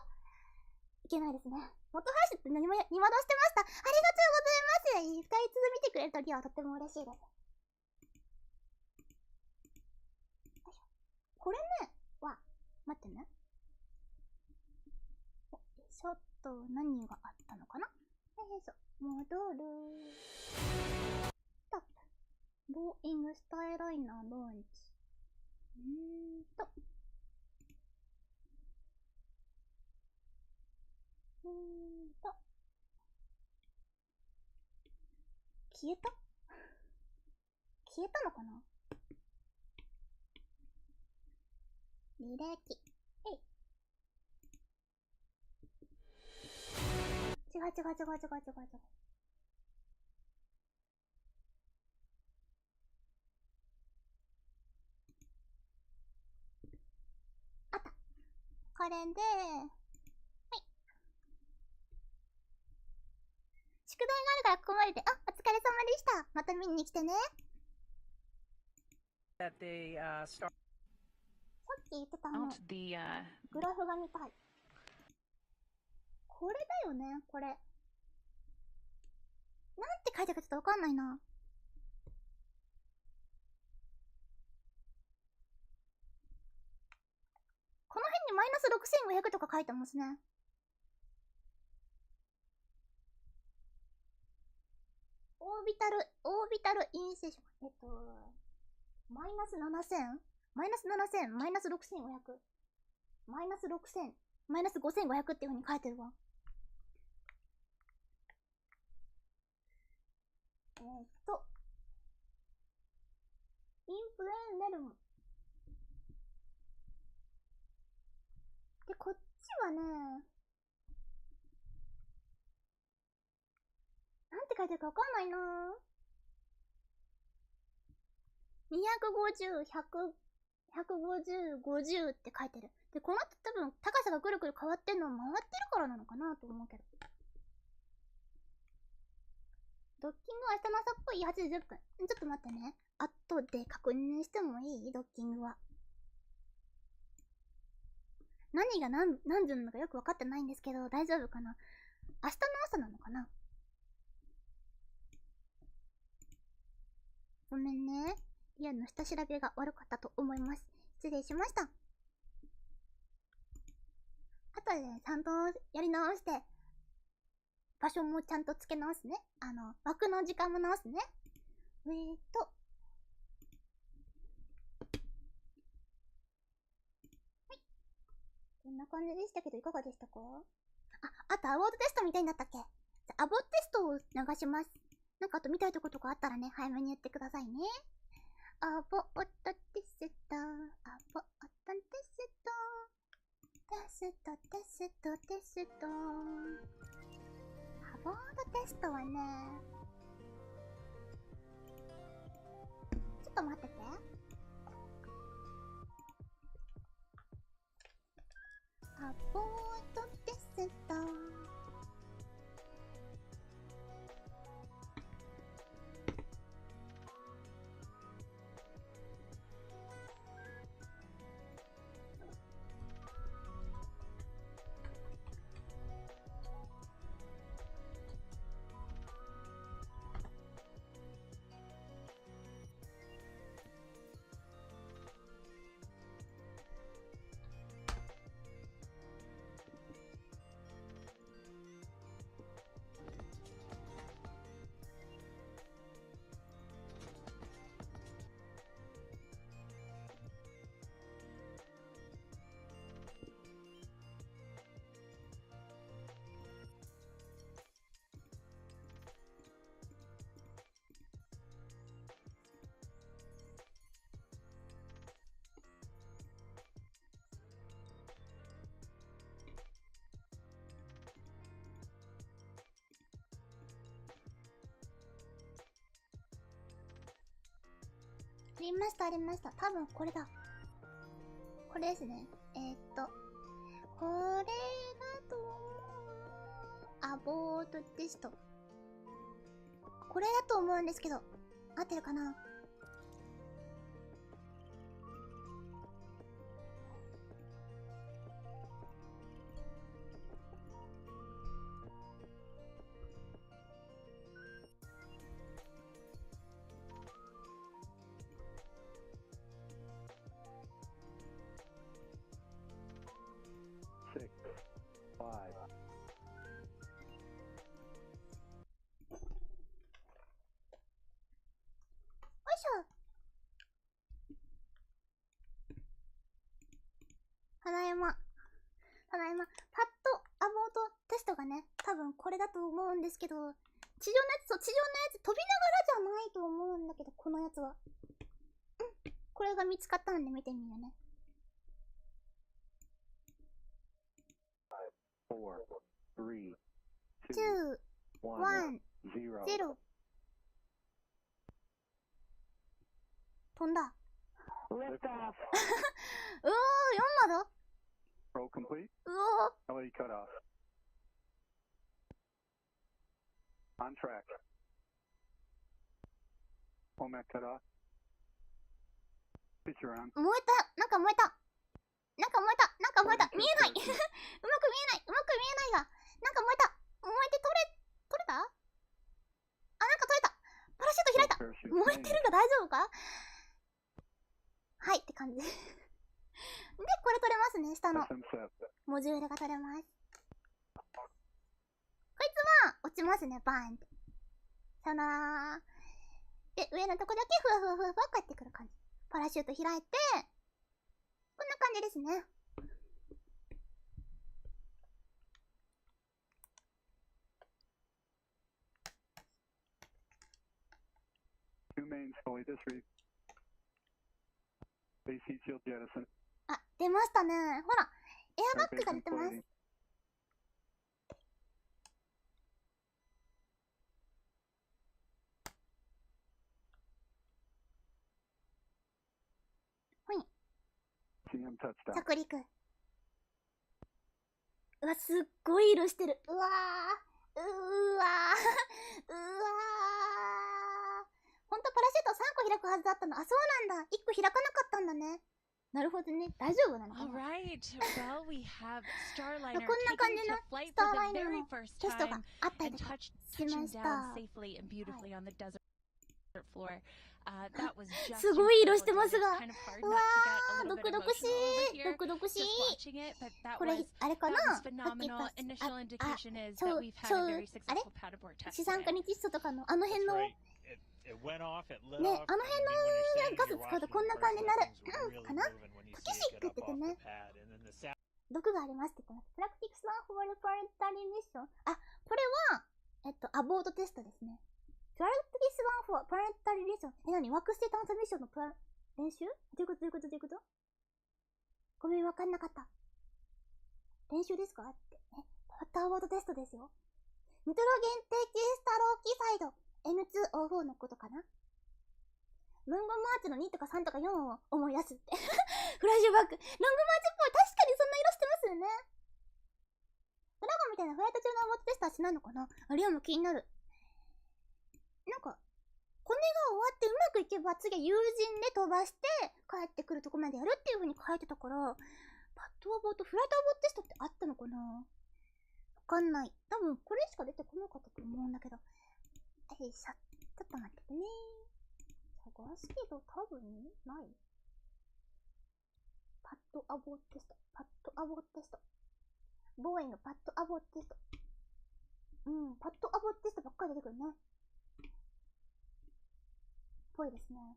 いけないですね。元配信って何も2話してました。ありがとうございます。2人続見てくれるとリアはとっても嬉しいです。これね、待ってね。ちょっと何があったのかな。戻る。ストップ。ボーイングスタイライナーローンチ。消えたのかな。履歴。違う。あった。これで、はい。宿題があるからここまでで、お疲れ様でした。また見に来てね。さっき言ってたの。グラフが見たい。これだよね、これ。なんて書いてあるかちょっとわかんないな。この辺にマイナス6500とか書いてますね。オービタルインセーション。マイナス7000、マイナス6500、マイナス6000、マイナス5500っていう風に書いてるわ。インプレーネルム。で、こっちはね、なんて書いてるかわかんないなぁ。250、100、150、50って書いてる。で、この後多分高さがぐるぐる変わってんのは回ってるからなのかなと思うけど。ドッキングは明日の朝っぽい8時10分。ちょっと待ってね。後で確認してもいい？ドッキングは。何が何時なのかよくわかってないんですけど、大丈夫かな？明日の朝なのかな？ごめんね。リアの下調べが悪かったと思います。失礼しました。あとでちゃんとやり直して、場所もちゃんとつけ直すね。枠の時間も直すね。はい。こんな感じでしたけど、いかがでしたか？あとアボートテストみたいんだったっけ？じゃあ、アボートテストを流します。なんかあと見たいとことかあったらね、早めに言ってくださいね。アボートテスト、アボートテスト、テスト。アボートテストはね、ちょっと待ってて。アボートテスト。ありました。多分これだ。これですね。これだと思う。アボートテスト。これだと思うんですけど、合ってるかな？6, 5, ね。多分これだと思うんですけど、地上のやつ、そう、地上のやつ飛びながらじゃないと思うんだけど、このやつは。これが見つかったんで見てみるね。4、3、2、1、0。飛んだ。うおー、4まだうおー。On track. Format cut off. Picture on. 燃えた。なんか燃えた。なんか燃えた。なんか燃えた。見えない。うまく見えない。うまく見えないが。なんか燃えた。燃えて取れた？あ、なんか取れた。パラシュート開いた。燃えてるが大丈夫か？はいって感じ。で、これ取れますね。下のモジュールが取れます。こいつは落ちますね。バーンって。さよなら。で、上のとこだけふわふわふわふわ帰ってくる感じ。パラシュート開いて、こんな感じですね。あ、出ましたね。ほら、エアバッグが出てます。ほい。着陸。うわ、すっごい色してる。うわー。うわー。うわー。ほんとパラシュート3個開くはずだったの。あ、そうなんだ。1個開かなかったんだね。なるほどね。大丈夫なのかな。こんな感じのスターライナーのテストがあったりとかしました。すごい色してますが。うわー、毒々しい。毒々しい。これ、あれかな？さっき言った、そう、あれ？資産家に窒素とかの、あの辺の、ね、あの辺のガス使うとこんな感じになる。かな？トキシックって言ってね。毒がありますって言ってます。プラクティクス1 for the planetary mission。あ、これは、アボートテストですね。プラクティクス1 for planetary mission。何？惑星探査ミッションの練習？どういうことごめん、わかんなかった。練習ですかって。パッドアボートテストですよ。ニトロゲン定期スタローキサイド N2O4 のことかな？ロングマーチの2とか3とか4を思い出すって。フラッシュバック。ロングマーチっぽい。確かにそんな色してますよね。ドラゴンみたいなフライト中のアボートテストはしないのかな？あれはもう気になる。なんか、コネが終わってうまくいけば次は友人で飛ばして帰ってくるとこまでやるっていう風に書いてたから、パッドアボート、フライトアボートテストってあったのかな？わかんない。多分これしか出てこなかったと思うんだけど。ちょっと待ってね。探すけど多分ない。パッドアボートテスト。パッドアボートテスト。ボーイングパッドアボートテスト。パッドアボートテストばっかり出てくるね。ぽいですね。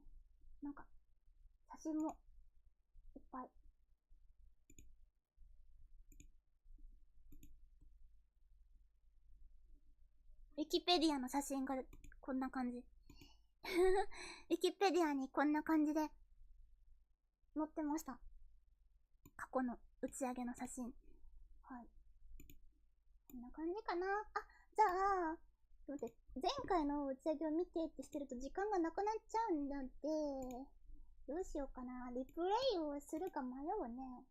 なんか、写真もいっぱい。ウィキペディアの写真がこんな感じ。ウィキペディアにこんな感じで載ってました。過去の打ち上げの写真。はい。こんな感じかな。あ、じゃあ、待って、前回の打ち上げを見てってしてると時間がなくなっちゃうんだって、どうしようかな。リプレイをするか迷うね。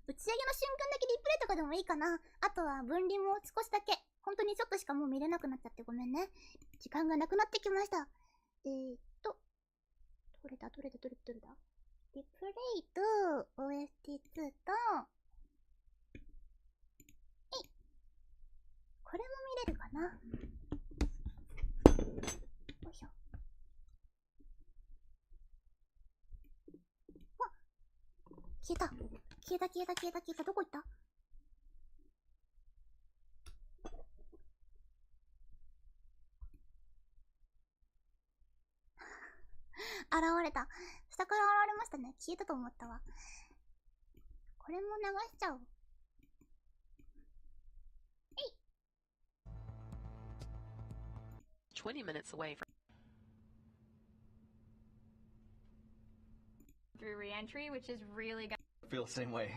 打ち上げの瞬間だけリプレイとかでもいいかな。あとは分離も少しだけ。本当にちょっとしかもう見れなくなっちゃってごめんね。時間がなくなってきました。どれだリプレイと OFT-2 と、これも見れるかな。よいしょ。わっ、消えた。どこ行った？現れた。下から現れましたね。消えたと思ったわ。これも流しちゃおう。20 minutes away from through re-entry, which is really good. I feel the same way.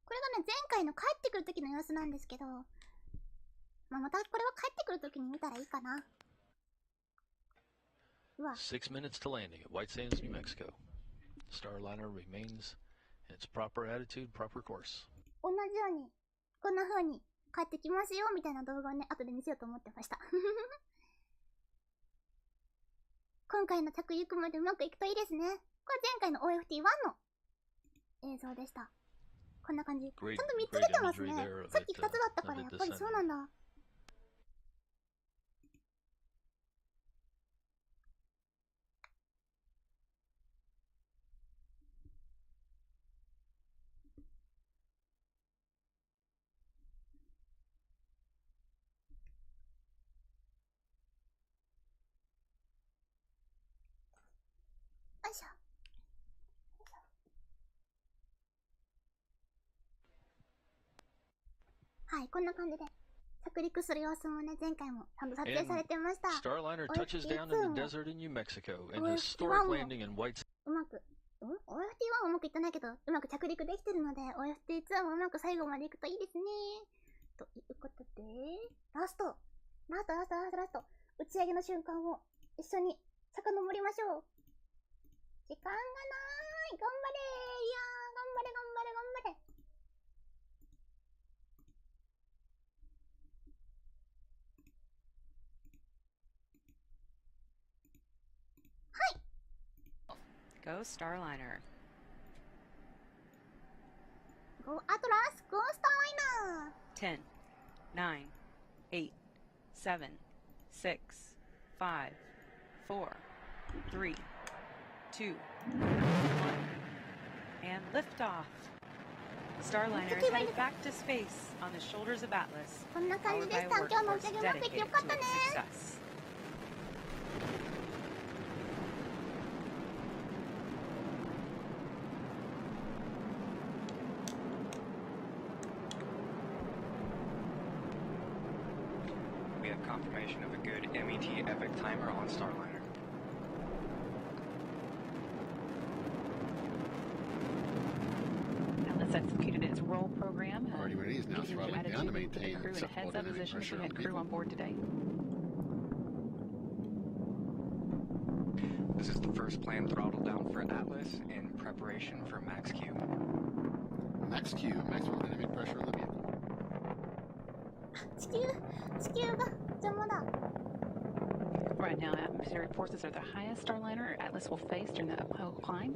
これがね、前回の帰ってくる時の様子なんですけど、まあ、またこれは帰ってくる時に見たらいいかな。うわ。6 minutes to landing at White Sands, New Mexico. Starliner remains in its proper attitude, proper course. 同じように、こんな風に帰ってきますよみたいな動画をね、後で見せようと思ってました。今回の着陸までうまくいくといいですね。これ前回の OFT-1 の映像でした。こんな感じ。ちゃんと3つ出てますね。さっき2つだったからやっぱりそうなんだ。よいしょ。はい、こんな感じで着陸する様子もね、前回もちゃんと撮影されてました。Starliner touches down in the desert in New Mexico and historic landing in White Sands. うまく、OFT-1 はうまくいってないけど、うまく着陸できてるので、OFT-2 もうまく最後までいくといいですね。ということで、ラスト、打ち上げの瞬間を一緒に遡りましょう。時間がなーい。頑張れー。いやー、頑張れ。Go Starliner. Go Atlas, go Starliner. 10, 9, 8, 7, 6, 5, 4, 3, 2, 1, and liftoff. Starliner is headed back to space on the shoulders of Atlas, こんな感じでした。今日の打ち上げうまくいってよかったね。We have confirmation of a good MET epic timer on Starliner. Atlas executed its roll program. Already ready is now throttling down to maintain acceptable dynamic pressure on the crew on vehicle. board today. This is the first planned throttle down for Atlas in preparation for Max Q. Max Q, maximum dynamic pressure on the vehicle. 地球が邪魔だ。 Right now, atmospheric forces are the highest Starliner Atlas will face during the uphill climb.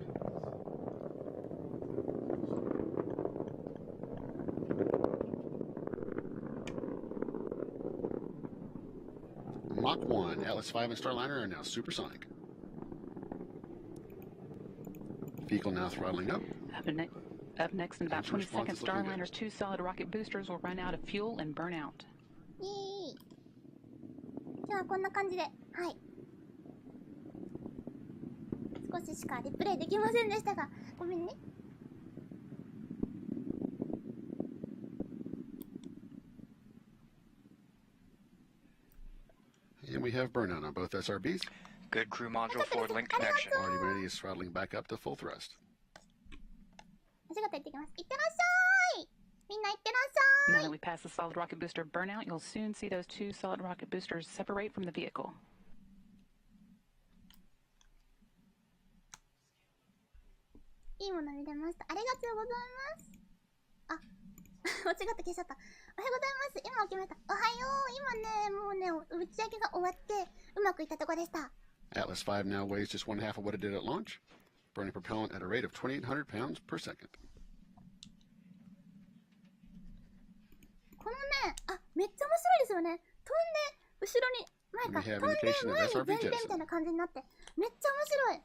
Mach 1, Atlas 5 and Starliner are now supersonic. Vehicle now throttling up. Up next in about 20 seconds, Starliner's 2 solid rocket boosters will run out of fuel and burn out. イエーイ。じゃあこんな感じで、はい。少ししかリプレイできませんでしたが、ごめんね。And we have burnout on both SRBs. Good crew module forward link connection. Already ready is throttling back up to full thrust. お仕事行ってきます。いってらっしゃい。みんないってらっしゃ Now い。 that we pass the solid rocket booster burnout, you'll soon see those 2 solid rocket boosters separate from the vehicle. いいもの見れました。ありがとうございます。あ、間違って消しちゃった。おはようございます。今起きました。おはよう。今ね、もうね、打ち上げが終わって、うまくいったとこでした。Atlas 5 now weighs just 1/2 of what it did at launch, burning propellant at a rate of 2,800 pounds per second. このね、あ、めっちゃ面白いですよね。飛んで、後ろに、前か、飛んで、前に前転みたいな感じになって、めっちゃ面白い。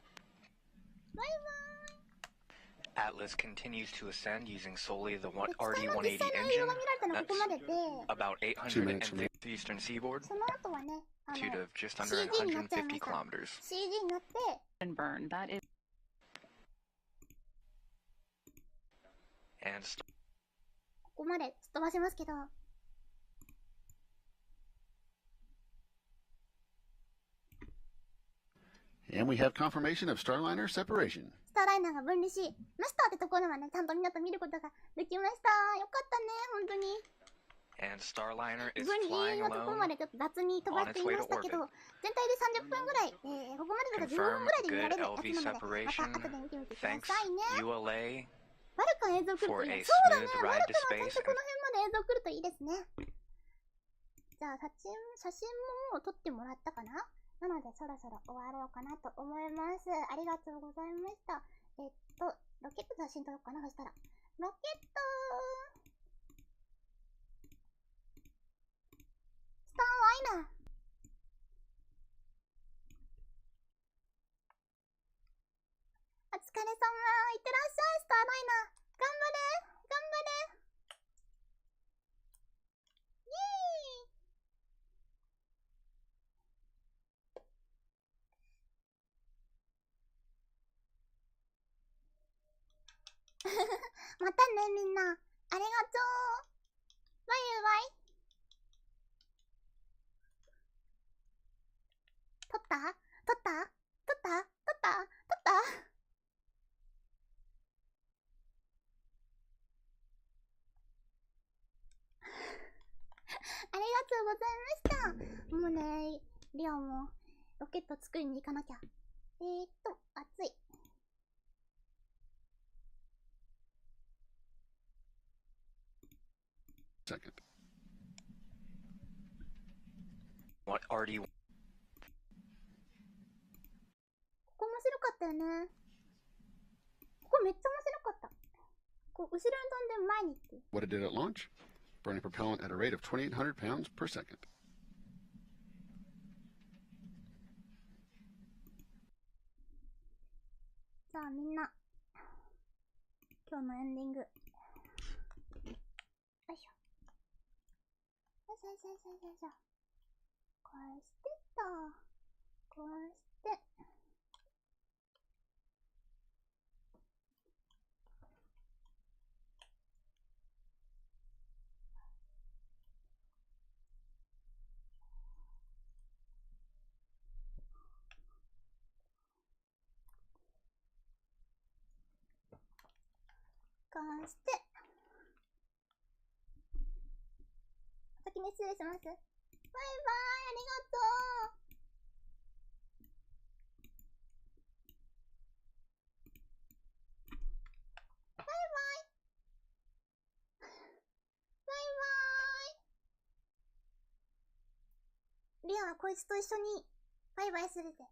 バイバーイ。Atlas continues to ascend using solely the RD-180 engine. That's about 800 in the eastern seaboard. その後はね、altitude of just under 150 kilometers. CG になって、And burn. That is. And ここまですっ飛ばしますけど、And we have confirmation of Starliner separation. スターライナーが分離しましたってところまでちゃんとみんなと見ることができました。よかったね、本当に。And Starliner is 分離 flying のところ alone までちょっと雑に飛ばしていましたけど、全体で30分ぐらい、ここまでだから15分ぐらいで見られるやつなので、また後で見てみてください Thanks ね。 ULA バルカン映像来るといいね。 for a そうだね、 smooth バ ride ル to カンはちゃん space とこの辺まで映像来るといいですね。じゃあ写真ももう撮ってもらったかな。なのでそろそろ終わろうかなと思います。ありがとうございました。ロケットの写真撮ろうかな。そしたらロケットスターライナー、お疲れ様。いってらっしゃい、スターライナー。頑張れ頑張れ。イエーイ。またね、みんな。ありがとう。バイバイ。撮った撮った撮った撮った撮ったありがとうございました。もうね、リオもロケット作りに行かなきゃ。暑い。Second. What already ここ面白かったよね。ここめっちゃ面白かった。こう後ろに飛んで前にっていう。 What it did at launch? Burning propellant at a rate of 2,800 pounds per second. じゃあみんな、今日のエンディング。よいしょ。よいしょよいしょよいしょよいしょ。こうしてと、こうして。こうして。お先に失礼します。バイバイ、ありがとう。バイバイ。バイバイ。リアはこいつと一緒にバイバイするぜ。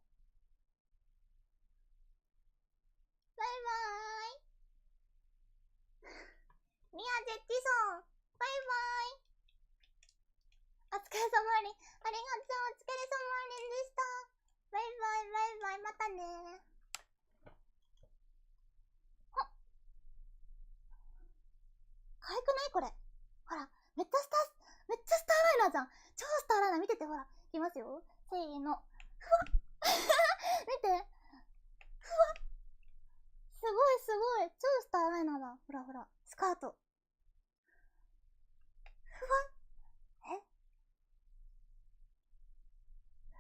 バイバイ。リアジェッティソン、バイバイ。お疲れ様あり、ありがとう、お疲れ様ありでした。バイバイバイバイ、またねー。あ、かわいくないこれ。ほら、めっちゃスターライナーじゃん。超スターライナー見てて、ほら。いきますよ。せーの。ふわっ見て。ふわっすごいすごい。超スターライナーだ。ほらほら。スカート。ふわっ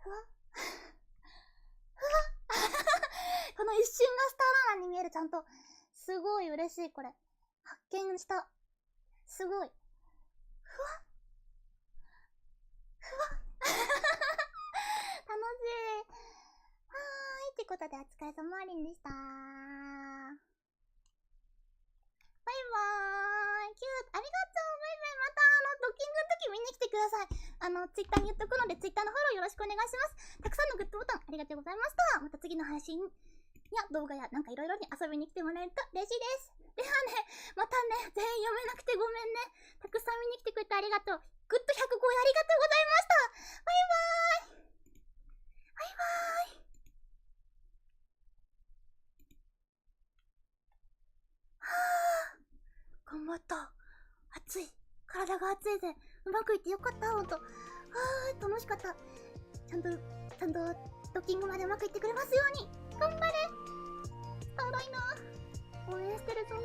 ふわっふわっこの一瞬がスターライナーに見える。ちゃんと。すごい嬉しい、これ。発見した。すごい。ふわっふわっ楽しい。はーい。ってことで、お疲れ様ありんでした。バイバーイ。キュート。ありがとう。バイバイ。また、ドッキングの時見に来てください。ツイッターに言っとくので、ツイッターのフォローよろしくお願いします。たくさんのグッドボタンありがとうございました。また次の配信や動画やなんかいろいろに遊びに来てもらえると嬉しいです。ではね、またね、全員読めなくてごめんね。たくさん見に来てくれてありがとう。グッド105ありがとうございました。バイバーイ。バイバーイ。はぁ。頑張った。暑い。体が熱いぜ。うまくいってよかった、ほんと。はーい、楽しかった。ちゃんと、ドッキングまでうまくいってくれますように。頑張れ。スターライナー。応援してるぞ。は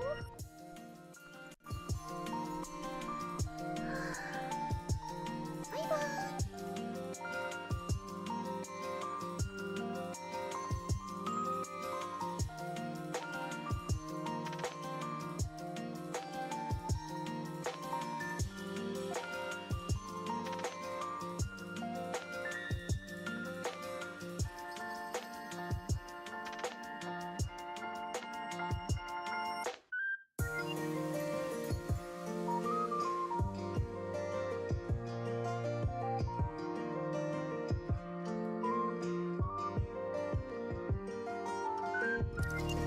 ぁ。